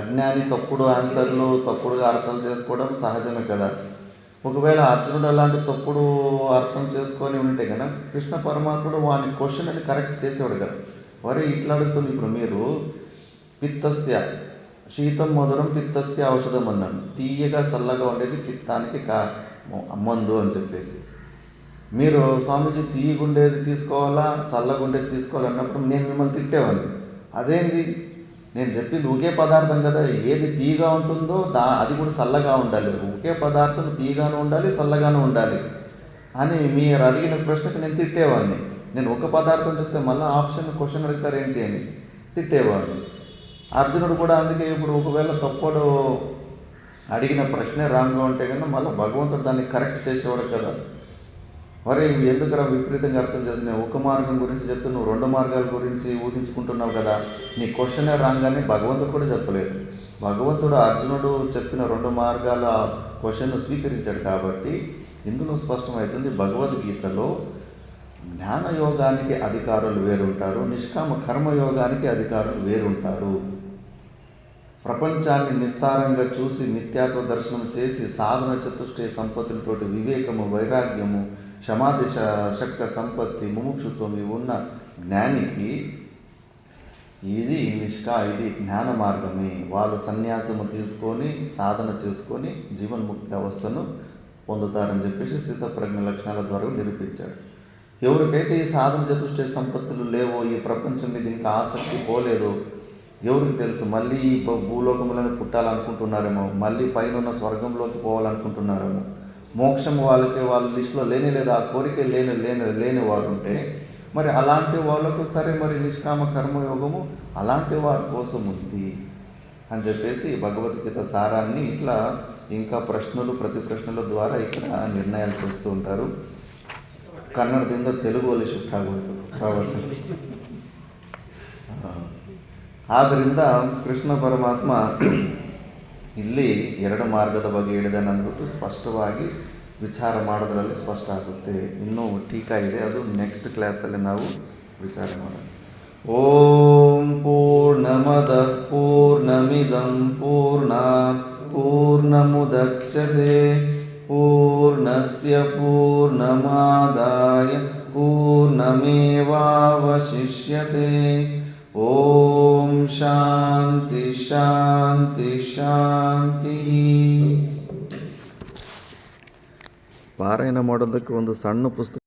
అజ్ఞాని తప్పుడు ఆన్సర్లు తప్పుడుగా అర్థాలు చేసుకోవడం సహజమే కదా. ఒకవేళ అర్జునుడు అలాంటి తప్పుడు అర్థం చేసుకొని ఉంటే కదా కృష్ణ పరమాత్ముడు వాని క్వశ్చన్ అని కరెక్ట్ చేసేవాడు కదా. వరే ఇట్లా అడుగుతుంది, ఇప్పుడు మీరు పిత్తస్య శీతం మధురం పిత్తస్య ఔషధం అన్నాను, తీయగా చల్లగా ఉండేది పిత్తానికి మందు అని చెప్పేసి, మీరు స్వామీజీ తీయగుండేది తీసుకోవాలా చల్లగుండేది తీసుకోవాలన్నప్పుడు నేను మిమ్మల్ని తిట్టేవాడిని. అదేంది, నేను చెప్పింది ఒకే పదార్థం కదా, ఏది తీయగా ఉంటుందో అది కూడా చల్లగా ఉండాలి, ఒకే పదార్థం తీయగాను ఉండాలి చల్లగాను ఉండాలి అని మీరు అడిగిన ప్రశ్నకు నేను తిట్టేవాడిని. నేను ఒక పదార్థం చెప్తే మళ్ళీ క్వశ్చన్ అడుగుతారు ఏంటి అని తిట్టేవాడిని. అర్జునుడు కూడా అందుకే ఇప్పుడు ఒకవేళ తప్పుడు అడిగిన ప్రశ్నే రాంగ్గా ఉంటే కన్నా మళ్ళీ భగవంతుడు దాన్ని కరెక్ట్ చేసేవాడు కదా. మరి ఎందుకురా విపరీతంగా అర్థం చేసి నేను ఒక మార్గం గురించి చెప్తే నువ్వు రెండు మార్గాల గురించి ఊహించుకుంటున్నావు కదా, నీ క్వశ్చనే రాంగ్ అని భగవంతుడు కూడా చెప్పలేదు. భగవంతుడు అర్జునుడు చెప్పిన రెండు మార్గాల క్వశ్చన్ను స్వీకరించాడు కాబట్టి ఇందులో స్పష్టమవుతుంది భగవద్గీతలో జ్ఞానయోగానికి అధికారులు వేరుంటారు, నిష్కామ కర్మయోగానికి అధికారులు వేరుంటారు. ప్రపంచాన్ని నిస్సారంగా చూసి మిథ్యాత్వ దర్శనం చేసి సాధన చతుష్టయ సంపత్తులతోటి వివేకము వైరాగ్యము సమాధి షట్క సంపత్తి ముముక్షుత్వం ఇవి ఉన్న జ్ఞానికి ఇది జ్ఞాన మార్గమే. వాళ్ళు సన్యాసము తీసుకొని సాధన చేసుకొని జీవన్ముక్తి అవస్థను పొందుతారని చెప్పేసి స్థితప్రజ్ఞ లక్షణాల ద్వారా నిరూపించాడు. ఎవరికైతే ఈ సాధన చతుష్టయ సంపత్తులు లేవో, ఈ ప్రపంచం మీద ఇంకా ఆసక్తి పోలేదో ఎవరికి తెలుసు, మళ్ళీ ఈ భూలోకంలోనే పుట్టాలనుకుంటున్నారేమో, మళ్ళీ పైన ఉన్న స్వర్గంలోకి పోవాలనుకుంటున్నారేమో, మోక్షం వాళ్ళ లిస్టులో లేదు, ఆ కోరిక లేని వారు ఉంటే మరి అలాంటి వాళ్ళకు సరే మరి నిష్కామ కర్మయోగము అలాంటి వారి కోసం ఉంది అని చెప్పేసి భగవద్గీత సారాన్ని ఇట్లా ఇంకా ప్రతి ప్రశ్నల ద్వారా ఇక్కడ నిర్ణయాలు చేస్తూ ఉంటారు. ಕನ್ನಡದಿಂದ ತೆಲುಗುವಲ್ಲಿ ಶಿಫ್ಟ್ ಆಗೋಯ್ತು ಪ್ರವಚನ. ಆದ್ದರಿಂದ ಕೃಷ್ಣ ಪರಮಾತ್ಮ ಇಲ್ಲಿ ಎರಡು ಮಾರ್ಗದ ಬಗ್ಗೆ ಹೇಳಿದಾನೆ ಅಂದ್ಬಿಟ್ಟು ಸ್ಪಷ್ಟವಾಗಿ ವಿಚಾರ ಮಾಡೋದ್ರಲ್ಲಿ ಸ್ಪಷ್ಟ ಆಗುತ್ತೆ. ಇನ್ನೂ ಟೀಕಾ ಇದೆ, ಅದು ನೆಕ್ಸ್ಟ್ ಕ್ಲಾಸಲ್ಲಿ ನಾವು ವಿಚಾರ ಮಾಡೋಣ. ಓಂ ಪೂರ್ಣಮದ ಪೂರ್ಣಮಿದಂ ಪೂರ್ಣಾತ್ ಪೂರ್ಣಮುದಚ್ಯತೆ ಪೂರ್ಣಸ್ಯ ಪೂರ್ಣಮಾದಾಯ ಪೂರ್ಣಮೇವಾವಶಿಷ್ಯತೆ. ಓಂ ಶಾಂತಿ ಶಾಂತಿ ಶಾಂತಿ. ಪಾರಾಯಣ ಮಾಡೋದಕ್ಕೆ ಒಂದು ಸಣ್ಣ ಪುಸ್ತಕ